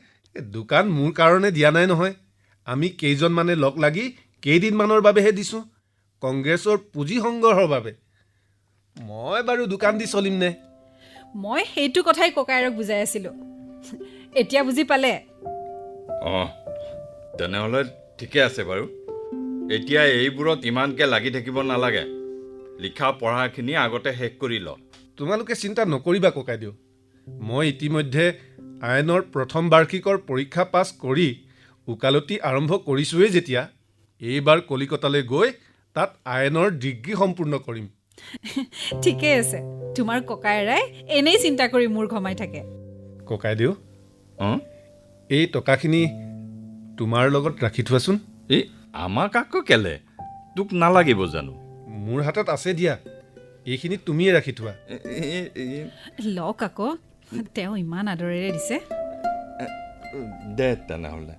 দোকান মোৰ কাৰণে দিয়া নাই নহয়। আমি কেইজনমানে লগ লাগি কেইদিনমানৰ বাবেহে দিছোঁ, কংগ্ৰেছৰ পুঁজি সংগ্ৰহৰ বাবে। মই বাৰু দোকান দি চলিম নে? মই সেইটো কথাই ককাইৰক বুজাই আছিলোঁ। এতিয়া বুজি পালে? অঁ, তেনেহ'লে ঠিকে আছে বাৰু। এতিয়া এইবোৰত ইমানকৈ লাগি থাকিব নালাগে। লিখা পঢ়াখিনি আগতে শেষ কৰি ল। তোমালোকে চিন্তা নকৰিবা ককাইদেউ। মই ইতিমধ্যে আইনৰ প্ৰথম বাৰ্ষিকৰ পৰীক্ষা পাছ কৰি ওকালতি আৰম্ভ কৰিছোঁৱেই যেতিয়া, এইবাৰ কলিকতালৈ গৈ তাত আইনৰ ডিগ্ৰী সম্পূৰ্ণ কৰিম। ঠিকেই আছে, তোমাৰ ককাইৰাই এনেই চিন্তা কৰি মূৰ ঘমাই থাকে। ককাইদেউ, অঁ, এই টকাখিনি তোমাৰ লগত ৰাখি থোৱাচোন। এই আমাক আকৌ কেলে? তোক নালাগিব জানো? মোৰ হাতত আছে দিয়া, এইখিনি তুমিয়ে ৰাখি থোৱা। লওক আকৌ, তেওঁ ইমান আদৰেৰে দিছে। দে তেনেহ'লে।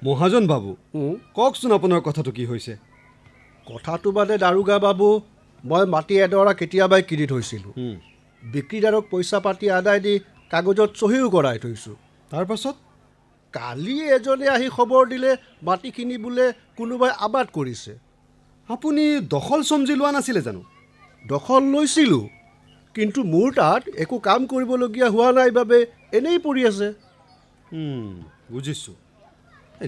মহাজন বাবু, কওকচোন আপোনাৰ কথাটো কি হৈছে? কথাটো মানে দাৰোগা বাবু, মই মাটি এডৰা কেতিয়াবাই কিনি থৈছিলোঁ। বিক্ৰীদাৰক পইচা পাতি আদায় দি কাগজত চহীও কৰাই থৈছোঁ। তাৰপাছত কালি এজনে আহি খবৰ দিলে মাটিখিনি বোলে কোনোবাই আবাদ কৰিছে। আপুনি দখল চমজি লোৱা নাছিলে জানো? দখল লৈছিলোঁ, কিন্তু মোৰ তাত একো কাম কৰিবলগীয়া হোৱা নাই বাবে এনেই পৰি আছে। বুজিছোঁ।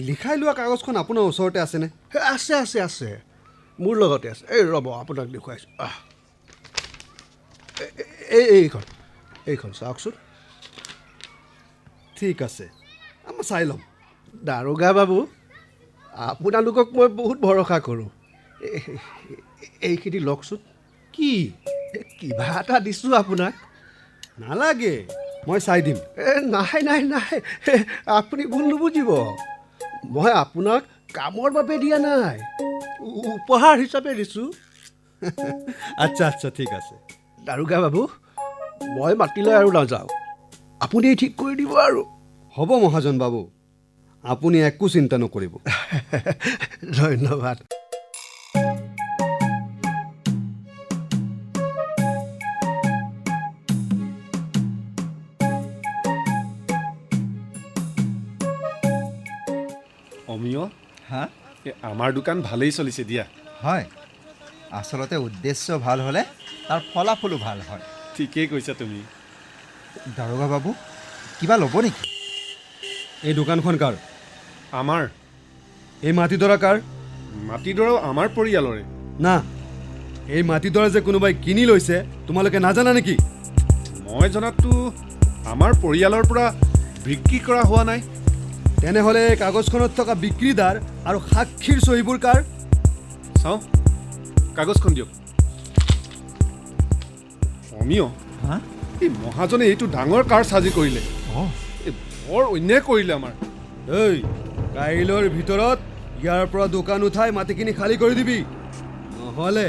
লিখাই লোৱা কাগজখন আপোনাৰ ওচৰতে আছেনে? আছে আছে আছে, মোৰ লগতে আছে। এই ৰ'ব, আপোনাক দেখুৱাইছোঁ। এইখন চাওকচোন। ঠিক আছে, মই চাই ল'ম। দাৰোগা বাবু, আপোনালোকক মই বহুত ভৰসা কৰোঁ। এইখিনি লওকচোন। কি? কিবা এটা দিছোঁ আপোনাক। নালাগে, মই চাই দিম। নাই নাই নাই, আপুনি ভুল নুবুজিব। মই আপোনাক কামৰ বাবে দিয়া নাই, উপহাৰ হিচাপে দিছোঁ। আচ্ছা আচ্ছা, ঠিক আছে। দাৰোগা বাবু, মই মাতিলৈ আৰু নাযাওঁ, আপুনি ঠিক কৰি দিব আৰু। হ'ব মহাজন বাবু, আপুনি একো চিন্তা নকৰিব। ধন্যবাদ। অমিয়, হা? আমাৰ দোকান ভালেই চলিছে দিয়া। হয়, আচলতে উদ্দেশ্য ভাল হ'লে তাৰ ফলাফলো ভাল হয়। ঠিকেই কৈছা তুমি। দাৰোগা বাবু, কিবা ল'ব নেকি? এই দোকানখন কাৰ? আমাৰ এই মাটিডৰা কাৰ? মাটিডৰাও আমাৰ পৰিয়ালৰে। না, এই মাটিডৰা যে কোনোবাই কিনি লৈছে তোমালোকে নাজানা নেকি? মই জনাততো আমাৰ পৰিয়ালৰ পৰা বিক্ৰী কৰা হোৱা নাই। তেনেহ'লে কাগজখনত থকা বিক্ৰীদাৰ আৰু সাক্ষীৰ চহীবোৰ কাৰ? চাওঁ, কাগজখন দিয়ক। অমিয়, হা? এই মহাজনে এইটো ডাঙৰ কাৰ চাজি কৰিলে। এই বৰ অন্যায় কৰিলে আমাৰ। এই কাইলৈৰ ভিতৰত ইয়াৰ পৰা দোকান উঠাই মাটিখিনি খালী কৰি দিবি, নহ'লে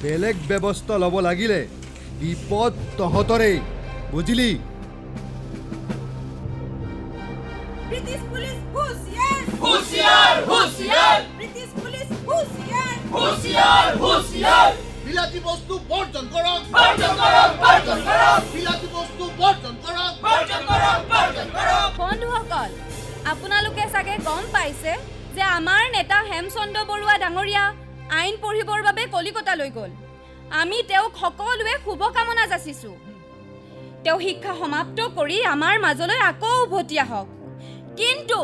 বেলেগ ব্যৱস্থা ল'ব লাগিলে বিপদ তহঁতৰেই, বুজিলি? ব্ৰিটিছ পুলিচ হুঁচিয়াৰ! হুঁচিয়াৰ! হুঁচিয়াৰ! ব্ৰিটিছ পুলিচ হুঁচিয়াৰ! হুঁচিয়াৰ! হুঁচিয়াৰ! বিলাতী বস্তু বৰ্জন কৰক! বৰ্জন কৰক! বৰ্জন কৰক! বিলাতী বস্তু বৰ্জন কৰক! বৰ্জন কৰক! বৰ্জন কৰক! বন্ধুসকল, আপোনালোকে চাগে গম পাইছে যে আমাৰ নেতা হেমচন্দ্ৰ বৰুৱা ডাঙৰীয়া আইন পঢ়িবৰ বাবে কলিকতালৈ গ'ল। আমি তেওঁক সকলোৱে শুভকামনা যাচিছোঁ। তেওঁ শিক্ষা সমাপ্ত কৰি আমাৰ মাজলৈ আকৌ উভতি আহক। কিন্তু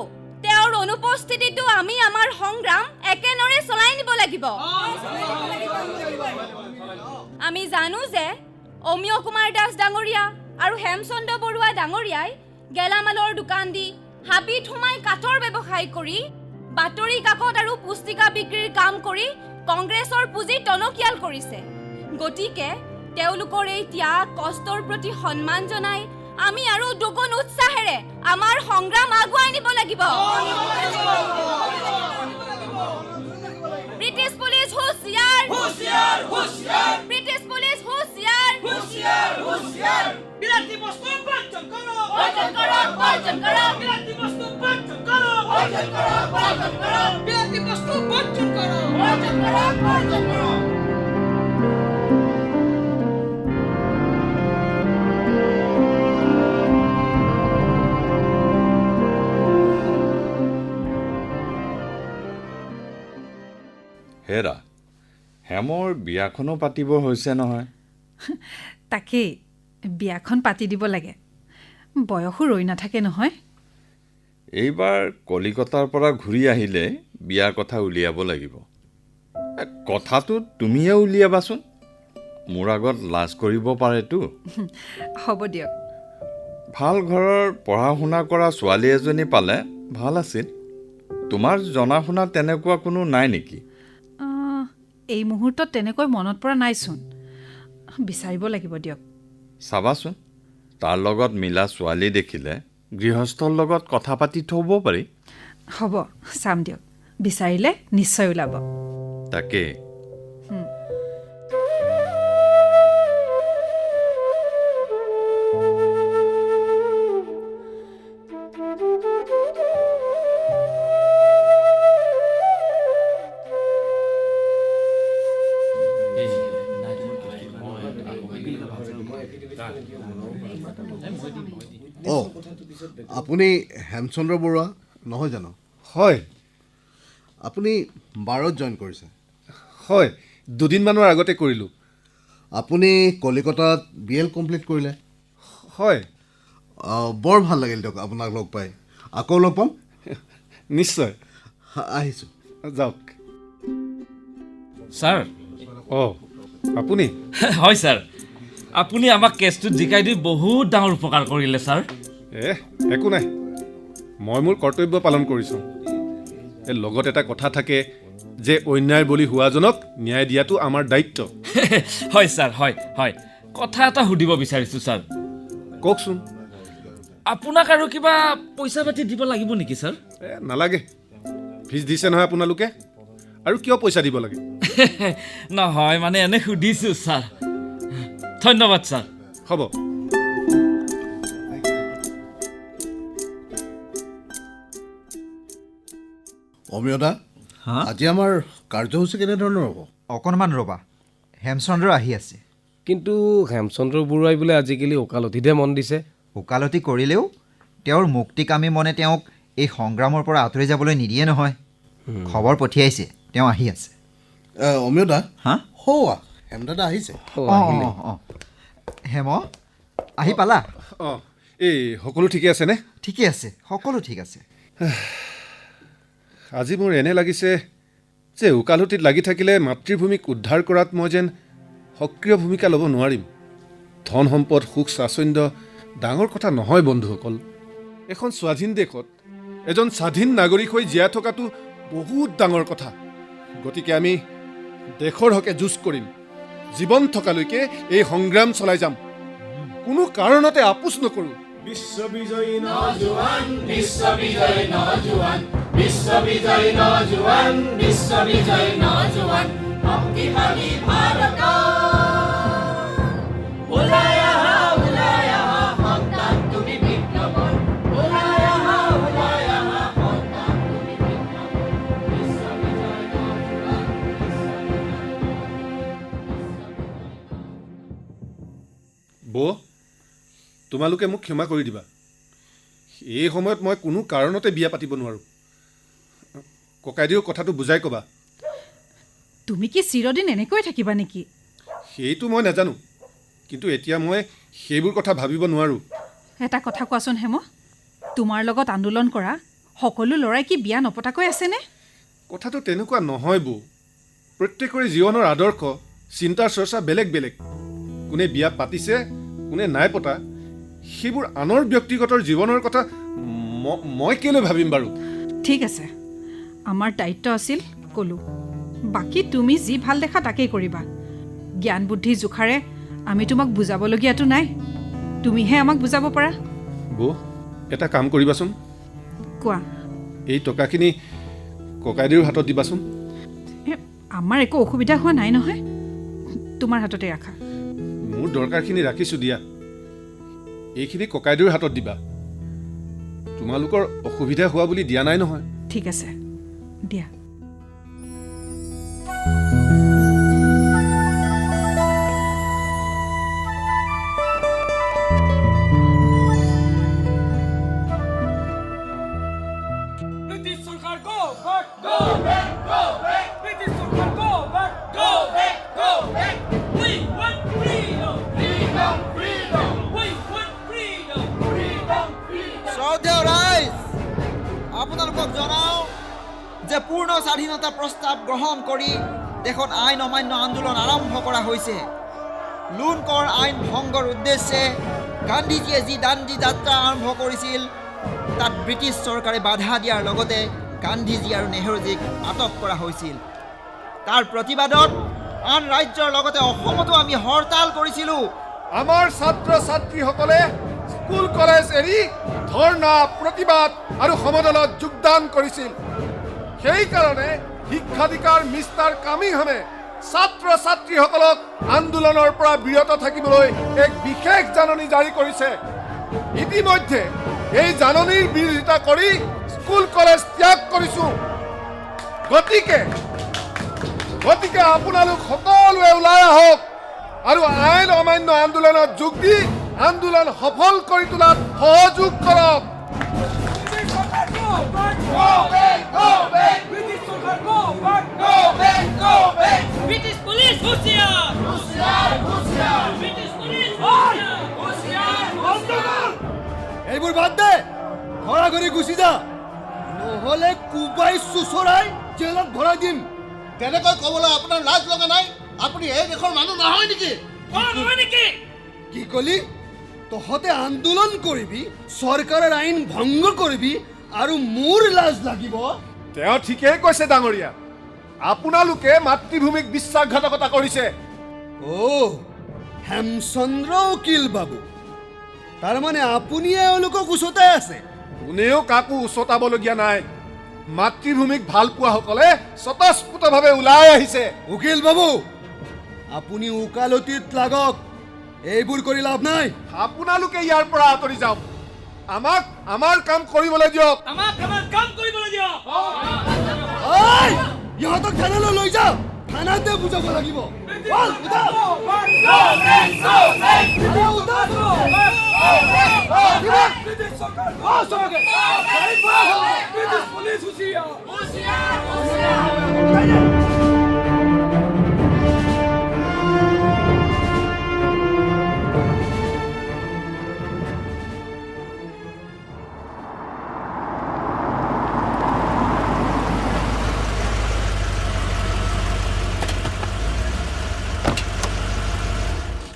তেওঁৰ অনুপস্থিতিটো আমি আমাৰ সংগ্ৰাম একেদৰে চলাই নিব লাগিব। আমি জানো যে অমিয় কুমাৰ দাস ডাঙৰীয়া আৰু হেমচন্দ্ৰ বৰুৱা ডাঙৰীয়াই গেলামালৰ দোকান দি, হাবিত সোমাই কাঠৰ ব্যৱসায় কৰি, বাতৰি কাকত আৰু পুস্তিকা বিক্ৰীৰ কাম কৰি কংগ্ৰেছৰ পুঁজি টনকিয়াল কৰিছে। গতিকে তেওঁলোকৰ এই ত্যাগ কষ্টৰ প্ৰতি সন্মান জনাই আমি আৰু দুগুণ উৎসাহেৰে আমাৰ সংগ্ৰাম আগুৱাই নিব লাগিব। ব্ৰিটিছ পুলিচ হুঁচিয়াৰ! হুঁচিয়াৰ! হুঁচিয়াৰ! ব্ৰিটিছ পুলিচ হুঁচিয়াৰ! হুঁচিয়াৰ! হুঁচিয়াৰ! বিলাতী বস্তু বৰ্জন কৰক! বৰ্জন কৰক! বৰ্জন কৰক! বিলাতী বস্তু বৰ্জন কৰক! বৰ্জন কৰক! বৰ্জন কৰক! বিলাতী বস্তু বৰ্জন কৰক! বৰ্জন কৰক! বৰ্জন কৰক! হেৰা, হেমৰ বিয়াখনো পাতিব হৈছে নহয়। তাকেই, বিয়াখন পাতি দিব লাগে, বয়সো ৰৈ নাথাকে নহয়। এইবাৰ কলিকতাৰ পৰা ঘূৰি আহিলে বিয়াৰ কথা উলিয়াব লাগিব। কথাটো তুমিয়ে উলিয়াবাচোন, মোৰ আগত লাজ কৰিব পাৰেতো। হ'ব দিয়ক। ভাল ঘৰৰ পঢ়া শুনা কৰা ছোৱালী এজনী পালে ভাল আছিল। তোমাৰ জনা শুনা তেনেকুৱা কোনো নাই নেকি? এই মুহূৰ্তত তেনেকৈ মনত পৰা নাইচোন, বিচাৰিব লাগিব দিয়ক। চাবাচোন, তাৰ লগত মিলা ছোৱালী দেখিলে গৃহস্থৰ লগত কথা পাতি থ'ব পাৰি। হ'ব, চাম দিয়ক, বিচাৰিলে নিশ্চয় ওলাব। তাকে অঁ আপুনি হেমচন্দ্ৰ বৰুৱা নহয় জানো? হয় আপুনি বাৰত জইন কৰিছে। হয়, দুদিনমানৰ আগতে কৰিলোঁ। আপুনি কলিকতাত BL কমপ্লিট কৰিলে। হয় বৰ ভাল লাগিল দিয়ক আপোনাক লগ পাই। আকৌ লগ পাম। নিশ্চয়, আহিছোঁ। যাওক। ছাৰ অঁ আপুনি? হয় ছাৰ, আপুনি আমাক কেছটোত জিকাই দি বহুত ডাঙৰ উপকাৰ কৰিলে ছাৰ। একো নাই, মই মোৰ কৰ্তব্য পালন কৰিছোঁ। লগত এটা কথা থাকে যে অন্যায় বলি হোৱাজনক ন্যায় দিয়াটো আমাৰ দায়িত্ব। হয় ছাৰ, হয় হয়। কথা এটা সুধিব বিচাৰিছোঁ ছাৰ। কওকচোন। আপোনাক আৰু কিবা পইচা পাতি দিব লাগিব নেকি ছাৰ? নালাগে, ফিজ দিছে নহয় আপোনালোকে, আৰু কিয় পইচা দিব লাগে? নহয় মানে এনে সুধিছোঁ ছাৰ। ধন্যবাদ ছাৰ। হ'ব। অমিয়দা, আজি আমাৰ কাৰ্যসূচী কেনেধৰণৰ হ'ব? অকণমান ৰ'বা, হেমচন্দ্ৰ আহি আছে। কিন্তু হেমচন্দ্ৰ বৰুৱাই বোলে আজিকালি ওকালতিতহে মন দিছে। ওকালতি কৰিলেও তেওঁৰ মুক্তিকামী মনে তেওঁক এই সংগ্ৰামৰ পৰা আঁতৰি যাবলৈ নিদিয়ে নহয়। খবৰ পঠিয়াইছে, তেওঁ আহি আছে। অমিয়দা, হা হৌৱা হেমদাদা আহিছে। অঁ হেম, আহি পালা? অঁ, এই সকলো ঠিকে আছেনে? ঠিকে আছে, সকলো ঠিক আছে। আজি মোৰ এনে লাগিছে যে ওকালতিত লাগি থাকিলে মাতৃভূমিক উদ্ধাৰ কৰাত মই যেন সক্ৰিয় ভূমিকা ল'ব নোৱাৰিম। ধন সম্পদ, সুখ স্বাচ্ছন্দ্য ডাঙৰ কথা নহয় বন্ধুসকল। এখন স্বাধীন দেশত এজন স্বাধীন নাগৰিক হৈ জীয়াই থকাটো বহুত ডাঙৰ কথা। গতিকে আমি দেশৰ হকে যুঁজ কৰিম। জীৱন থকালৈকে এই সংগ্ৰাম চলাই যাম, কোনো কাৰণতে আপোচ নকৰোঁ। বিশ্ববিজয়ী নজোৱান, বিশ্ববিজয়ী নজোৱান, বিশ্ববিজয়ী নজোৱান, বিশ্ববিজয়ী নজোৱান, শক্তিশালী ভাৰত। ওলাই আহা সন্তান তুমি বিপ্লৱৰ, ওলাই আহা সন্তান তুমি বিপ্লৱৰ, বিশ্ববিজয়ী নজোৱান। বৌ, তোমালোকে মোক ক্ষমা কৰি দিবা। এই সময়ত মই কোনো কাৰণতে বিয়া পাতিব নোৱাৰোঁ। ককাইদেউৰ কথাটো বুজাই ক'বা। তুমি কি চিৰদিন এনেকৈ থাকিবা নেকি? সেইটো মই নাজানো, কিন্তু এতিয়া মই সেইবোৰ কথা ভাবিব নোৱাৰোঁ। এটা কথা কোৱাচোন হেম, তোমাৰ লগত আন্দোলন কৰা সকলো ল'ৰাই কি বিয়া নপতাকৈ আছেনে? কথাটো তেনেকুৱা নহয় বৌ। প্ৰত্যেকৰে জীৱনৰ আদৰ্শ, চিন্তাৰ চৰ্চা বেলেগ বেলেগ। কোনে বিয়া পাতিছে, কোনে নাই পতা, সেইবোৰ আনৰ ব্যক্তিগত জীৱনৰ কথা মই কেলৈ ভাবিম বাৰু? ঠিক আছে, আমাৰ দায়িত্ব আছিল ক'লো। বাকী তুমি যি ভাল দেখা তাকেই কৰিবা। জ্ঞান বুদ্ধি জোখাৰে আমি তোমাক বুজাবলগীয়াতো নাই, তুমিহে আমাক বুজাব পাৰা। বৌ, এটা কাম কৰিবাচোন। কোৱা। এই টকাখিনি ককাইদেউৰ হাতত দিবাচোন। আমাৰ একো অসুবিধা হোৱা নাই নহয়, তোমাৰ হাততে ৰাখা। মোৰ দৰকাৰখিনি ৰাখিছোঁ দিয়া, এইখিনি ককাইদেউৰ হাতত দিবা। তোমালোকৰ অসুবিধা হোৱা বুলি দিয়া নাই নহয়। ঠিক আছে, দিয়া। আপোনালোকক জনাওঁ যে পূৰ্ণ স্বাধীনতা প্ৰস্তাৱ গ্ৰহণ কৰি দেশত আইন অমান্য আন্দোলন আৰম্ভ কৰা হৈছে। লোন কৰ আইন ভংগৰ উদ্দেশ্যে গান্ধীজীয়ে যি দাণ্ডী যাত্ৰা আৰম্ভ কৰিছিল তাত ব্ৰিটিছ চৰকাৰে বাধা দিয়াৰ লগতে গান্ধীজী আৰু নেহৰুজীক আটক কৰা হৈছিল। তাৰ প্ৰতিবাদত আন ৰাজ্যৰ লগতে অসমতো আমি হৰতাল কৰিছিলোঁ। আমাৰ ছাত্ৰ ছাত্ৰীসকলে স্কুল কলেজ এৰি ধৰ্ণা, প্ৰতিবাদ আৰু সমদলত যোগদান কৰিছিল। সেইকাৰণে শিক্ষাধিকাৰ মিষ্টাৰ কামিংহামে ছাত্ৰ ছাত্ৰীসকলক আন্দোলনৰ পৰা বিৰত থাকিবলৈ এক বিশেষ জাননী জাৰি কৰিছে। ইতিমধ্যে এই জাননীৰ বিৰোধিতা কৰি স্কুল কলেজ ত্যাগ কৰিছোঁ। গতিকে আপোনালোক সকলোৱে ওলাই আহক আৰু আইন অমান্য আন্দোলনত যোগ দি আন্দোলন সফল কৰি তোলাত সহযোগ কৰক। ব্ৰিটিছ পুলিচ হুঁচিয়াৰ! ব্ৰিটিছ পুলিচ এইবোৰ বাদ দে, ঘৰা ঘৰি গুচি যা, নহ'লে কোবাই চুচৰাই জেলত ভৰাই দিম। তেনেকৈ ক'বলৈ আপোনাৰ লাজ লগা নাই? আপুনি এই দেশৰ মানুহ নহয় নেকি? নহয় নেকি? কি কলি? তহঁতে আন্দোলন কৰিবি, চৰকাৰৰ আইন ভংগ কৰিবি, আৰু মোৰ লাজ লাগিব? তেওঁ ঠিকেই কৈছে ডাঙৰীয়া, আপোনালোকে মাতৃভূমিক বিশ্বাসঘাতকতা কৰিছে। হেমচন্দ্ৰ উকিল বাবু, তাৰমানে আপুনিয়ে এওঁলোকক উচতাই আছে? কোনেও কাকো উচতাবলগীয়া নাই। মাতৃভূমিক ভাল পোৱাসকলে স্বতঃস্ফূৰ্তভাৱে ওলাই আহিছে। উকিল বাবু, আপুনি ওকালতিত লাগক, এইবোৰ কৰি লাভ নাই। আপোনালোকে ইয়াৰ পৰা আঁতৰি যাওক, আমাক আমাৰ কাম কৰিবলৈ দিয়ক। আমাক আমাৰ কাম কৰিবলৈ দিয়ক। ইহঁতক থানালৈ লৈ যাওক, থানাতে বুজাব লাগিব।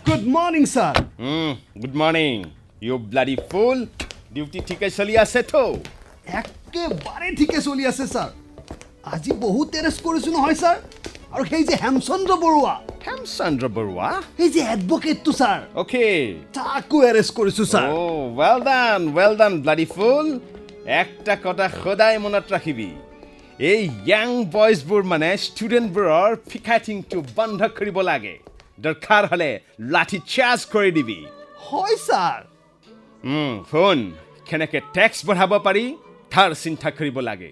Good morning sir. Good morning you bloody fool. Duty ঠিকে চলি আছেতো? একেবাৰে ঠিকে চলি আছে ছাৰ। আজি বহুত এৰেষ্ট কৰিছোঁ নহয় ছাৰ। আৰু সেই যে হেমচন্দ্ৰ বৰুৱা, হেমচন্দ্ৰ বৰুৱা, সেই যে এডভকেটটো ছাৰ, অ'কে, তাকো এৰেষ্ট কৰিছোঁ ছাৰ। ৱেল ডান ব্লাডি ফুল। একটা কথা সদায় মনত ৰাখিবি, এই য়াং বয়জবোৰ মানে ষ্টুডেণ্টবোৰৰ ফিকাইটিংটো বন্ধ কৰিব লাগে। দৰকাৰ হ'লে লাঠি চাৰ্জ কৰি দিবি। হয় ছাৰ। শুন, কেনেকৈ টেক্স বঢ়াব পাৰি তাৰ চিন্তা কৰিব লাগে।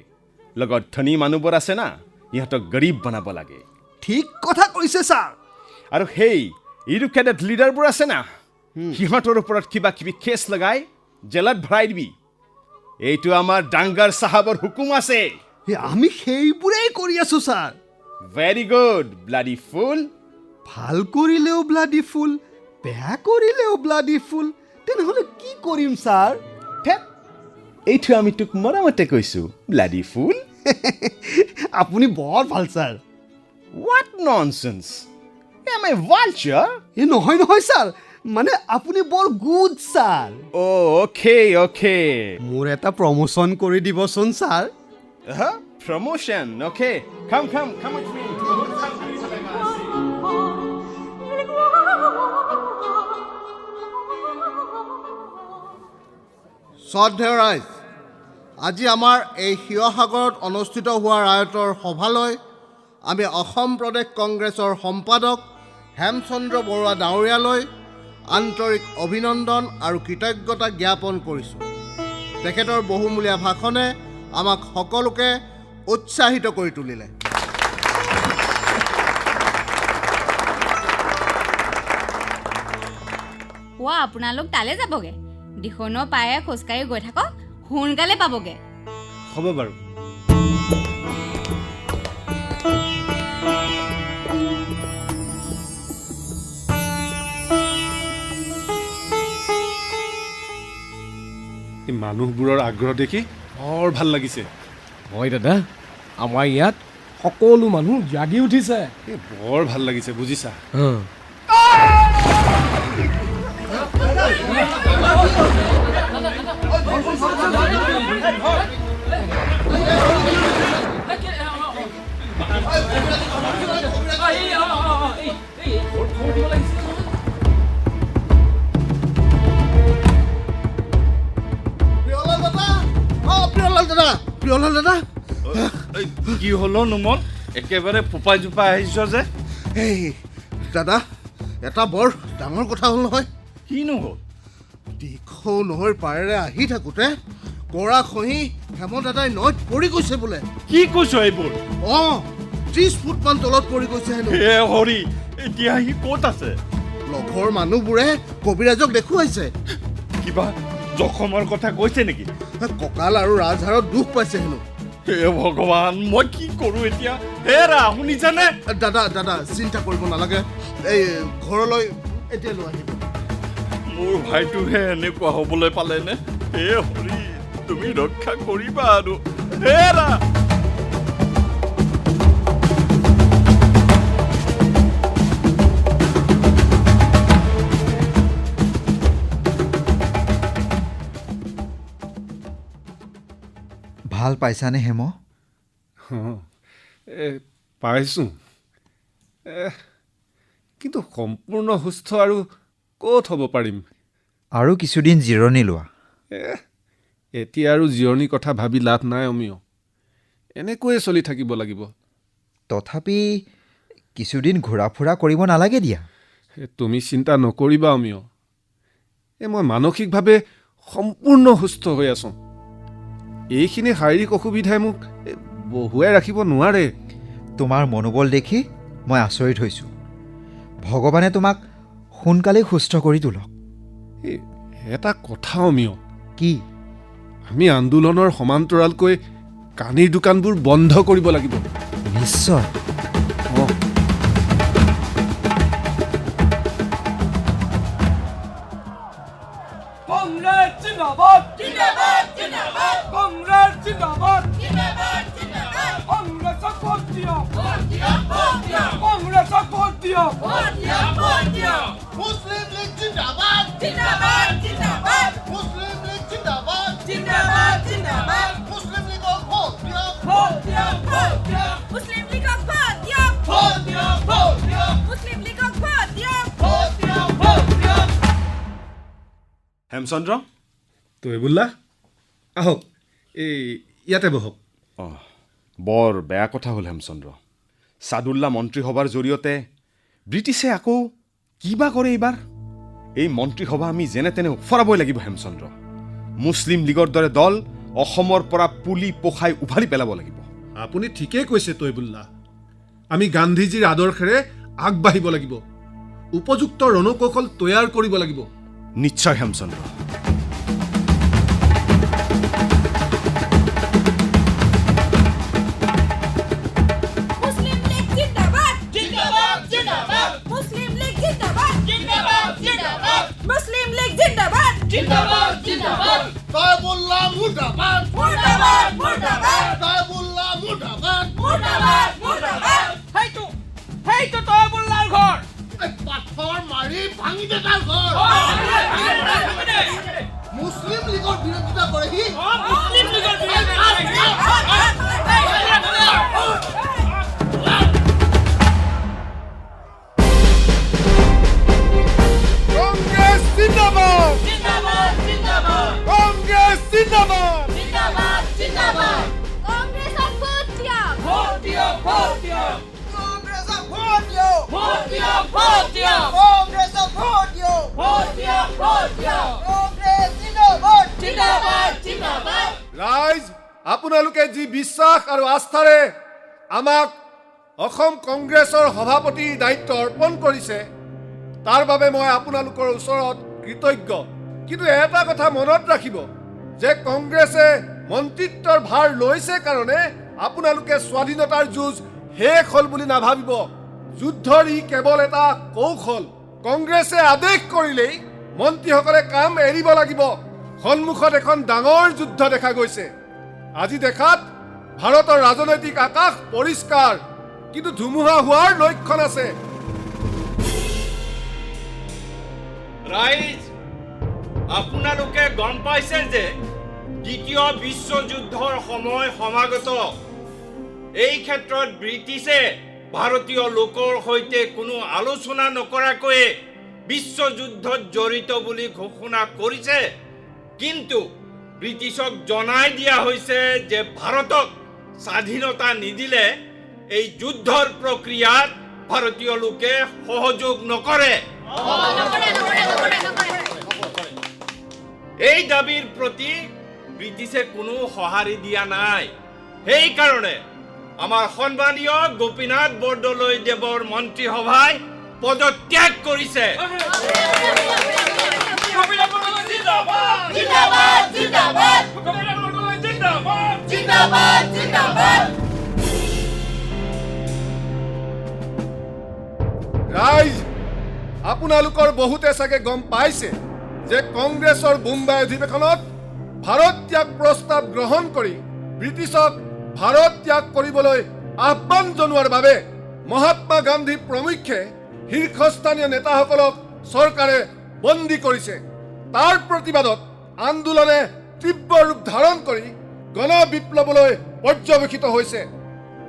লগত ধনী মানুহবোৰ আছে না, ইহঁতক গৰীব বনাব লাগে। ঠিক কথা কৈছে ছাৰ। আৰু সেই ইডুকেটেড লিডাৰবোৰ আছে না, সিহঁতৰ ওপৰত কিবা কিবি কেছ লগাই জেলত ভৰাই দিবি। এইটো আমাৰ ডাংগাৰ চাহাবৰ হুকুম আছে। আমি সেইবোৰেই কৰি আছো sir. Very good bloody fool. ভাল কৰিলেও ব্লাডি ফুল, বেয়া কৰিলেও ব্লাডি ফুল। তেনেহ'লে কি কৰিম ছাৰ? এইটো আমি তোক মৰমতে কৈছোঁ ব্লাডি ফুল। আপুনি বৰ ভাল ছাৰ। হোৱাট ননচেন্স, এম আই ভালচাৰ? এই নহয় নহয় ছাৰ, মানে আপুনি বৰ গুড ছাৰ। অ'কে। মোৰ এটা প্ৰমোশ্যন কৰি দিবচোন sir. Promotion? Okay, come with me. শ্ৰদ্ধেয় ৰাইজ, আজি আমাৰ এই শিৱসাগৰত অনুষ্ঠিত হোৱা ৰায়তৰ সভালৈ আমি অসম প্ৰদেশ কংগ্ৰেছৰ সম্পাদক হেমচন্দ্ৰ বৰুৱা ডাঙৰীয়ালৈ আন্তৰিক অভিনন্দন আৰু কৃতজ্ঞতা জ্ঞাপন কৰিছোঁ। তেখেতৰ বহুমূলীয়া ভাষণে আমাক সকলোকে উৎসাহিত কৰি তুলিলে। আপোনালোক তালৈ যাবগে? দিখনৰ পায়ে খোজকাঢ়ি গৈ থাকক, সোনকালে পাবগে। হ'ব বাৰু। এই মানুহবোৰৰ আগ্ৰহ দেখি বৰ ভাল লাগিছে। হয় দাদা, আমাৰ ইয়াত সকলো মানুহ জাগি উঠিছে। বৰ ভাল লাগিছে বুজিছা। কি হলো নুমল, একেবাৰে ফোপাই জোপাই আহিছ যে? এই দাদা, এটা বৰ ডাঙৰ কথা হ'ল নহয়। কিনো হ'ল? দীঘল নৈৰ পাৰেৰে আহি থাকোঁতে কৰা খহি হেম দাদাই নৈত পৰি গৈছে বোলে। কি কৈছ এইবোৰ? 30 ফুটমান তলত পৰি গৈছে হেনো। হে হৰি, এতিয়া সি ক'ত আছে? লগৰ মানুহবোৰে কবিৰাজক দেখুৱাইছে। কিবা জখমৰ কথা কৈছে নেকি? কঁকাল আৰু ৰাজহাড়ত দুখ পাইছে হেনো। হে ভগৱান, মই কি কৰোঁ এতিয়া? হেৰা, শুনিছানে? দাদা চিন্তা কৰিব নালাগে, এই ঘৰলৈ এতিয়া লৈ আহিব। মোৰ ভাইটোহে এনেকুৱা হ'বলৈ পালেনে? হে হৰি, তুমি ৰক্ষা কৰিবা আৰু। হেৰা! ভাল পাইছানে হেম? পাইছোঁ, কিন্তু সম্পূৰ্ণ সুস্থ আৰু ক'ত হ'ব পাৰিম? আৰু কিছুদিন জিৰণি লোৱা। এতিয়া আৰু জিৰণিৰ কথা ভাবি লাভ নাই অমিয়, এনেকৈয়ে চলি থাকিব লাগিব। তথাপি কিছুদিন ঘূৰা ফুৰা কৰিব নালাগে দিয়া। তুমি চিন্তা নকৰিবা অমিয়, মই মানসিকভাৱে সম্পূৰ্ণ সুস্থ হৈ আছোঁ। এইখিনি শাৰীৰিক অসুবিধাই মোক বহুৱাই ৰাখিব নোৱাৰে। তোমাৰ মনোবল দেখি মই আচৰিত হৈছোঁ। ভগৱানে তোমাক সোনকালেই সুস্থ কৰি তোলক। এটা কথা অমিয়, কি? আমি আন্দোলনৰ সমান্তৰালকৈ কানিৰ দোকানবোৰ বন্ধ কৰিব লাগিব। নিশ্চয়। কংগ্ৰেছ জিন্দাবাদ, জিন্দাবাদ, জিন্দাবাদ। কংগ্ৰেছ জিন্দাবাদ, জিন্দাবাদ, জিন্দাবাদ। কংগ্ৰেছক ভোট দিয়ক, ভোট দিয়ক, ভোট দিয়ক। কংগ্ৰেছক ভোট দিয়ক, ভোট দিয়ক, ভোট দিয়ক। মুছলিম লীগ জিন্দাবাদ, জিন্দাবাদ, জিন্দাবাদ। মুছলিম লীগ জিন্দাবাদ, জিন্দাবাদ, জিন্দাবাদ। মুছলিম লীগক ভোট দিয়ক, ভোট দিয়ক, ভোট দিয়ক। মুছলিম লীগক ভোট দিয়ক, ভোট দিয়ক, ভোট দিয়ক। মুছলিম লীগক ভোট দিয়ক। ভোট দিয়ক, ভোট দিয়ক। হেমচন্দ্ৰ, তৈবুল্লাহ, আহক, এই ইয়াতে বহক। বৰ বেয়া কথা হ'ল হেমচন্দ্ৰ। ছাদুল্লা মন্ত্ৰীসভাৰ জৰিয়তে ব্ৰিটিছে আকৌ কিবা কৰে এইবাৰ? এই মন্ত্ৰীসভা আমি যেনে তেনে উফৰাবই লাগিব হেমচন্দ্ৰ। মুছলিম লীগৰ দৰে দল অসমৰ পৰা পুলি পোখাই উভালি পেলাব লাগিব। আপুনি ঠিকেই কৈছে তৈবুল্লাহ, আমি গান্ধীজীৰ আদৰ্শেৰে আগবাঢ়িব লাগিব, উপযুক্ত ৰণকৌশল তৈয়াৰ কৰিব লাগিব। নিশ্চয় হেমচন্দ্ৰ। মুছলিম লীগ জিন্দাবাদ, জিন্দাবাদ, জিন্দাবাদ। মুছলিম লীগ জিন্দাবাদ, জিন্দাবাদ, জিন্দাবাদ। মুছলিম লীগ জিন্দাবাদ, জিন্দাবাদ, জিন্দাবাদ। তৈবুল্লাহ মুৰ্দাবাদ, মুৰ্দাবাদ, মুৰ্দাবাদ, তৈবুল্লাহ মুৰ্দাবাদ। মুৰ্দাবাদ, মুৰ্দাবাদ। সেইটো তৈবুল্লাৰ ঘৰ। পাথৰ মাৰি ভাঙি দে তাৰ ঘৰ। মুছলিম লীগৰ বিৰোধিতা কৰে সি। মুছলিম লীগৰ বিৰোধিতা কংগ্ৰেছ জিন্দাবাদ, জিন্দাবাদ, জিন্দাবাদ। কংগ্ৰেছ জিন্দাবাদ। জিন্দাবাদ, জিন্দাবাদ। কংগ্ৰেছক ভোট দিয়ক, ভোট দিয়ক, ভোট দিয়ক। কংগ্ৰেছক ভোট দিয়ক, ভোট দিয়ক, ভোট দিয়ক। কংগ্ৰেছক ভোট দিয়ক, ভোট দিয়ক, ভোট দিয়ক। কংগ্ৰেছ জিন্দাবাদ, জিন্দাবাদ, জিন্দাবাদ। ৰাইজ, আপোনালোকে যি বিশ্বাস আৰু আস্থাৰে আমাক অসম কংগ্ৰেছৰ সভাপতিৰ দায়িত্ব অৰ্পণ কৰিছে, তাৰ বাবে মই আপোনালোকৰ ওচৰত কৃতজ্ঞ। কিন্তু এটা কথা মনত ৰাখিব যে কংগ্ৰেছে মন্ত্ৰিত্বৰ ভাৰ লৈছে কাৰণে আপোনালোকে স্বাধীনতাৰ যুঁজ শেষ হ'ল বুলি নাভাবিব। যুদ্ধৰ ই কেৱল এটা কৌশল। কংগ্ৰেছে আদেশ কৰিলেই মন্ত্ৰীসকলে কাম এৰিব লাগিব। সন্মুখত এখন ডাঙৰ যুদ্ধ দেখা গৈছে। আজি দেখাত ভাৰতৰ ৰাজনৈতিক আকাশ পৰিষ্কাৰ, কিন্তু ধুমুহা হোৱাৰ লক্ষণ আছে। ৰাইজ, আপোনালোকে গম পাইছে যে দ্বিতীয় বিশ্বযুদ্ধৰ সময় সমাগত। এই ক্ষেত্ৰত ব্ৰিটিছে ভাৰতীয় লোকৰ সৈতে কোনো আলোচনা নকৰাকৈয়ে বিশ্বযুদ্ধত জড়িত বুলি ঘোষণা কৰিছে। কিন্তু ব্ৰিটিছক জনাই দিয়া হৈছে যে ভাৰতক স্বাধীনতা নিদিলে এই যুদ্ধৰ প্ৰক্ৰিয়াত ভাৰতীয় লোকে সহযোগ নকৰে। এই দাবীৰ প্ৰতি ব্ৰিটিছে কোনো সঁহাৰি দিয়া নাই। সেইকাৰণে আমাৰ সন্মানীয় গোপীনাথ বৰদলৈ দেৱৰ মন্ত্ৰীসভাই পদত্যাগ কৰিছে। কবিতা বৰদলৈ জিন্দাবাদ জিন্দাবাদ জিন্দাবাদ কবিতা বৰদলৈ জিন্দাবাদ জিন্দাবাদ জিন্দাবাদ। ৰাইজ, আপোনালোকৰ বহুতে চাগে গম পাইছে যে কংগ্ৰেছৰ মুম্বাই অধিৱেশনত ভাৰত ত্যাগ প্ৰস্তাৱ গ্ৰহণ কৰি ব্ৰিটিছক ভাৰত ত্যাগ কৰিবলৈ আহ্বান জনোৱাৰ বাবে মহাত্মা গান্ধী প্ৰমুখ্যে শীৰ্ষস্থানীয় নেতাসকলক চৰকাৰে বন্দী কৰিছে। তাৰ প্ৰতিবাদত আন্দোলনে তীব্ৰ ৰূপ ধাৰণ কৰি গণ বিপ্লৱলৈ পৰ্যবেক্ষিত হৈছে।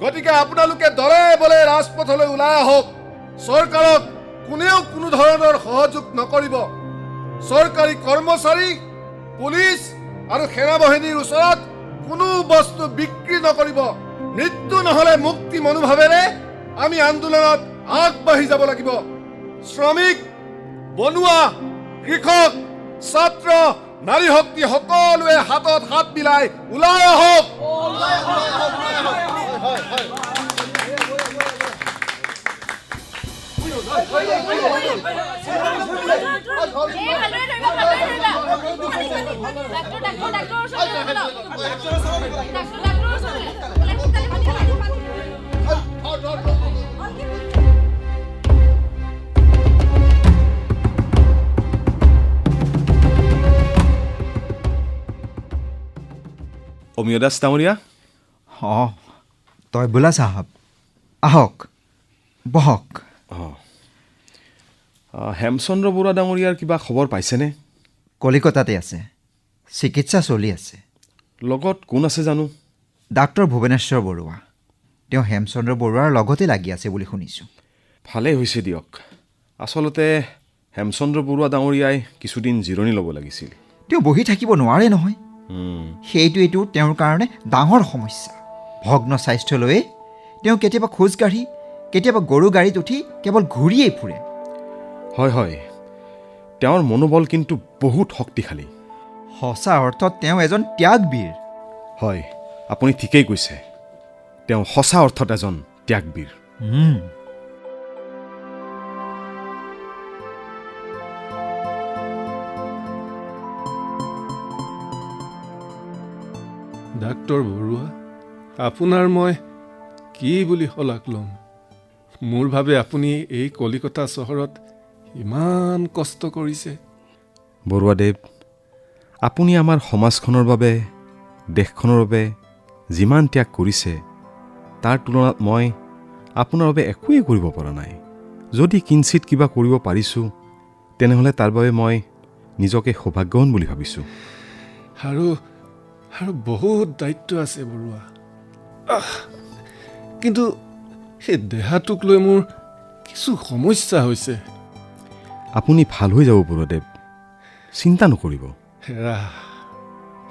গতিকে আপোনালোকে দলে বলে ৰাজপথলৈ ওলাই আহক। চৰকাৰক কোনেও কোনো ধৰণৰ সহযোগ নকৰিব। চৰকাৰী কৰ্মচাৰী, পুলিচ আৰু সেনাবাহিনীৰ ওচৰত কোনো বস্তু বিক্ৰী নকৰিব। মৃত্যু নহ'লে মুক্তি মনোভাৱেৰে আমি আন্দোলনত আগবাঢ়ি যাব লাগিব। শ্ৰমিক, বনুৱা, কৃষক, ছাত্ৰ, নাৰী শক্তি সকলোৱে হাতত হাত মিলাই ওলাই আহক। অমিয় দাস ডাঙৰীয়া, অঁ, তই বোলা চাহাব, আহক বহক। হেমচন্দ্ৰ বৰুৱা ডাঙৰীয়াৰ কিবা খবৰ পাইছেনে? কলিকতাতে আছে, চিকিৎসা চলি আছে। লগত কোন আছে জানো? ডাক্তৰ ভুৱনেশ্বৰ বৰুৱা। তেওঁ হেমচন্দ্ৰ বৰুৱাৰ লগতে লাগি আছে বুলি শুনিছোঁ। ভালেই হৈছে দিয়ক। আচলতে হেমচন্দ্ৰ বৰুৱা ডাঙৰীয়াই কিছুদিন জিৰণি ল'ব লাগিছিল। তেওঁ বহি থাকিব নোৱাৰে নহয়। সেইটোৱেইটো তেওঁৰ কাৰণে ডাঙৰ সমস্যা। ভগ্ন স্বাস্থ্য লৈয়ে তেওঁ কেতিয়াবা খোজকাঢ়ি, কেতিয়াবা গৰু গাড়ীত উঠি কেৱল ঘূৰিয়েই ফুৰে। হয় হয়, তেওঁৰ মনোবল কিন্তু বহুত শক্তিশালী। সঁচা অৰ্থত তেওঁ এজন ত্যাগবীৰ। হয়, আপুনি ঠিকেই কৈছে। তেওঁ সঁচা অৰ্থত এজন ত্যাগবীৰ। ডাক্তৰ বৰুৱা, আপোনাৰ মই কি বুলি শলাগ ল'ম? মোৰ ভাবে আপুনি এই কলিকতা চহৰত ইমান কষ্ট কৰিছে। বৰুৱাদেৱ, আপুনি আমাৰ সমাজখনৰ বাবে, দেশখনৰ বাবে যিমান ত্যাগ কৰিছে তাৰ তুলনাত মই আপোনাৰ বাবে একোৱেই কৰিব পৰা নাই। যদি কিঞ্চিত কিবা কৰিব পাৰিছোঁ তেনেহ'লে তাৰ বাবে মই নিজকে সৌভাগ্যৱান বুলি ভাবিছোঁ। আৰু বহুত দায়িত্ব আছে বৰুৱা। কিন্তু সেই দেহাটোক লৈ মোৰ কিছু সমস্যা হৈছে। আপুনি ভাল হৈ যাব বৰুৱাদেৱ, চিন্তা নকৰিব। হেৰা,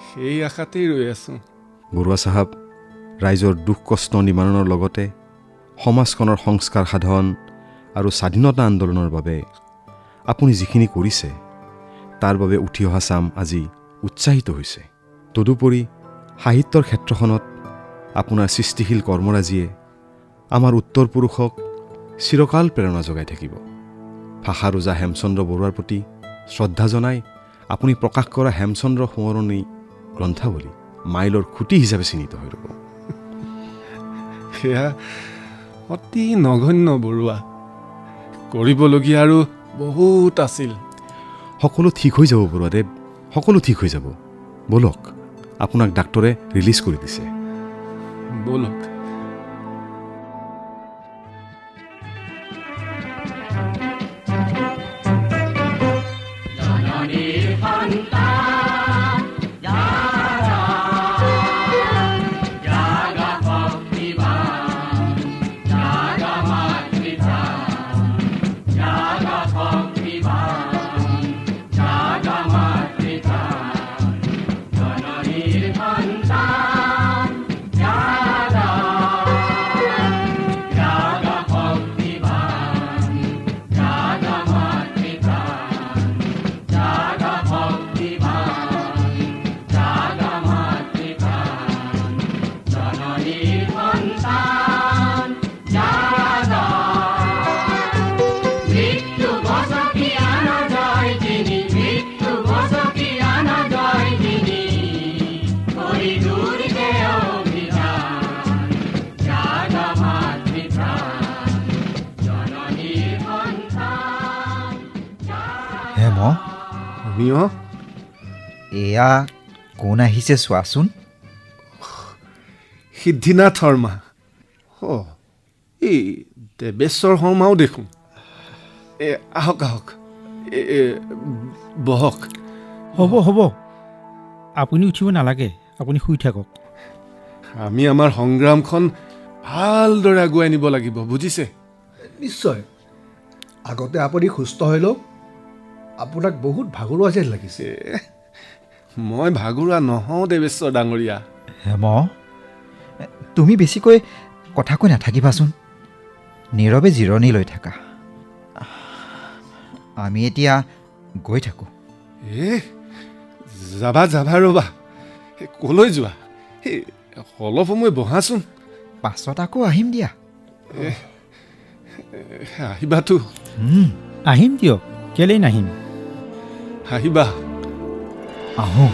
সেই আশাতেই ৰৈ আছোঁ। বৰুৱা চাহাব, ৰাইজৰ দুখ কষ্ট নিবাৰণৰ লগতে সমাজখনৰ সংস্কাৰ সাধন আৰু স্বাধীনতা আন্দোলনৰ বাবে আপুনি যিখিনি কৰিছে তাৰ বাবে উঠি অহা চাম আজি উৎসাহিত হৈছে। তদুপৰি সাহিত্যৰ ক্ষেত্ৰখনত আপোনাৰ সৃষ্টিশীল কৰ্মৰাজিয়ে আমাৰ উত্তৰ পুৰুষক চিৰকাল প্ৰেৰণা যোগাই থাকিব। ভাষা ৰজা হেমচন্দ্ৰ বৰুৱাৰ প্ৰতি শ্ৰদ্ধা জনাই আপুনি প্ৰকাশ কৰা হেমচন্দ্ৰ সোঁৱৰণী গ্ৰন্থাৱলী মাইলৰ খুঁটি হিচাপে চিহ্নিত হৈ ৰ'ব। সেয়া অতি নগণ্য বৰুৱা। কৰিবলগীয়া আৰু বহুত আছিল। সকলো ঠিক হৈ যাব বৰুৱাদেৱ, সকলো ঠিক হৈ যাব। ব'লক, আপোনাক ডাক্তৰে ৰিলিজ কৰি দিছে। ব'লক। Yeah. অমিয় এয়া কোন আহিছে চোৱাচোন। সিদ্ধিনাথ শৰ্মা এই দেৱেশ্বৰ শৰ্মাও দেখোন। আহক আহক বহক। হ'ব আপুনি উঠিব নালাগে, আপুনি শুই থাকক। আমি আমাৰ সংগ্ৰামখন ভালদৰে আগুৱাই নিব লাগিব, বুজিছে? নিশ্চয়। আগতে আপুনি সুস্থ হৈ লওক। আপোনাক বহুত ভাগৰুৱা যেন লাগিছে। মই ভাগৰুৱা নহওঁ দেৱেশ্বৰ ডাঙৰীয়া। হেম, তুমি বেছিকৈ কথা কৈ নাথাকিবাচোন, নীৰৱে জিৰণি লৈ থাকা। আমি এতিয়া গৈ থাকোঁ। যাবা ৰ'বা। ক'লৈ যোৱা? অলপ সময় বহাচোন। পাছত আকৌ আহিম দিয়া। আহিবাতো? আহিম দিয়ক, কেলেই নাহিম। আহিবা। আহোঁ।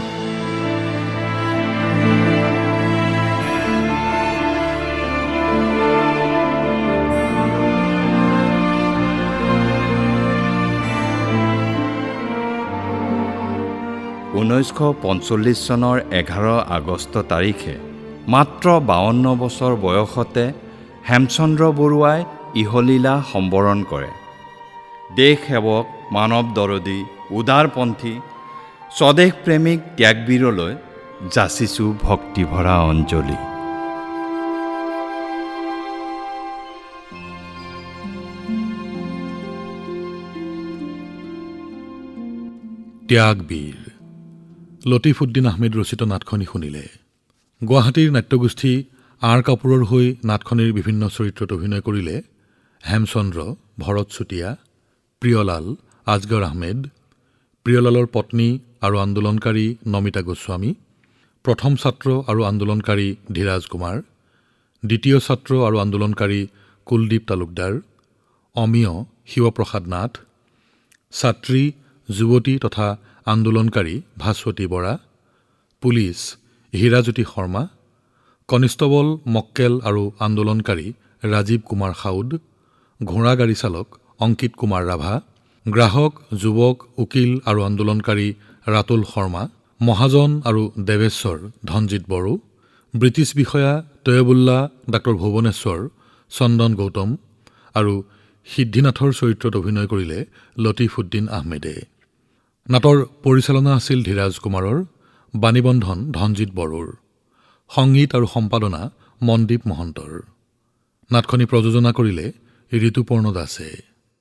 চনৰ 11 আগষ্ট তাৰিখে মাত্ৰ 52 বছৰ বয়সতে হেমচন্দ্ৰ বৰুৱাই ইহলীলা সম্বৰণ কৰে। দেশ সেৱক, মানৱ দৰদী, উদাৰপন্থী, স্বদেশ প্ৰেমিক ত্যাগবীৰলৈ যাচিছোঁ ভক্তিভৰা অঞ্জলি। ত্যাগবীৰ লতিফুদ্দিন আহমেদ ৰচিত নাটখনি শুনিলে। গুৱাহাটীৰ নাট্যগোষ্ঠী আৰ কাপুৰৰ হৈ নাটখনিৰ বিভিন্ন চৰিত্ৰত অভিনয় কৰিলে হেমচন্দ্ৰ, ভৰত চুতীয়া, প্ৰিয়লাল, আজগৰ আহমেদ, প্ৰিয়লালৰ পত্নী আৰু আন্দোলনকাৰী নমিতা গোস্বামী, প্ৰথম ছাত্ৰ আৰু আন্দোলনকাৰী ধীৰাজ কুমাৰ, দ্বিতীয় ছাত্ৰ আৰু আন্দোলনকাৰী কুলদীপ তালুকদাৰ, অমিয় শিৱপ্ৰসাদ নাথ, ছাত্ৰী, যুৱতী তথা আন্দোলনকাৰী ভাস্বতী বৰা, পুলিচ হীৰাজ্যোতি শৰ্মা, কনিষ্টবল মক্কেল আৰু আন্দোলনকাৰী ৰাজীৱ কুমাৰ সাউদ, ঘোঁৰা গাড়ী চালক অংকিত কুমাৰ ৰাভা, গ্ৰাহক, যুৱক, উকিল আৰু আন্দোলনকাৰী ৰাতুল শৰ্মা, মহাজন আৰু দেৱেশ্বৰ ধনজিৎ বড়ো, ব্ৰিটিছ বিষয়া তৈয়বুল্লাহ, ডাঃ ভুৱনেশ্বৰ, চন্দন গৌতম আৰু সিদ্ধিনাথৰ চৰিত্ৰত অভিনয় কৰিলে লতিফুদ্দিন আহমেদে। নাটৰ পৰিচালনা আছিল ধীৰাজ কুমাৰৰ, বাণীবন্ধন ধনজিৎ বড়োৰ, সংগীত আৰু সম্পাদনা মনদীপ মহন্তৰ। নাটখনি প্ৰযোজনা কৰিলে ঋতুপৰ্ণ দাসে।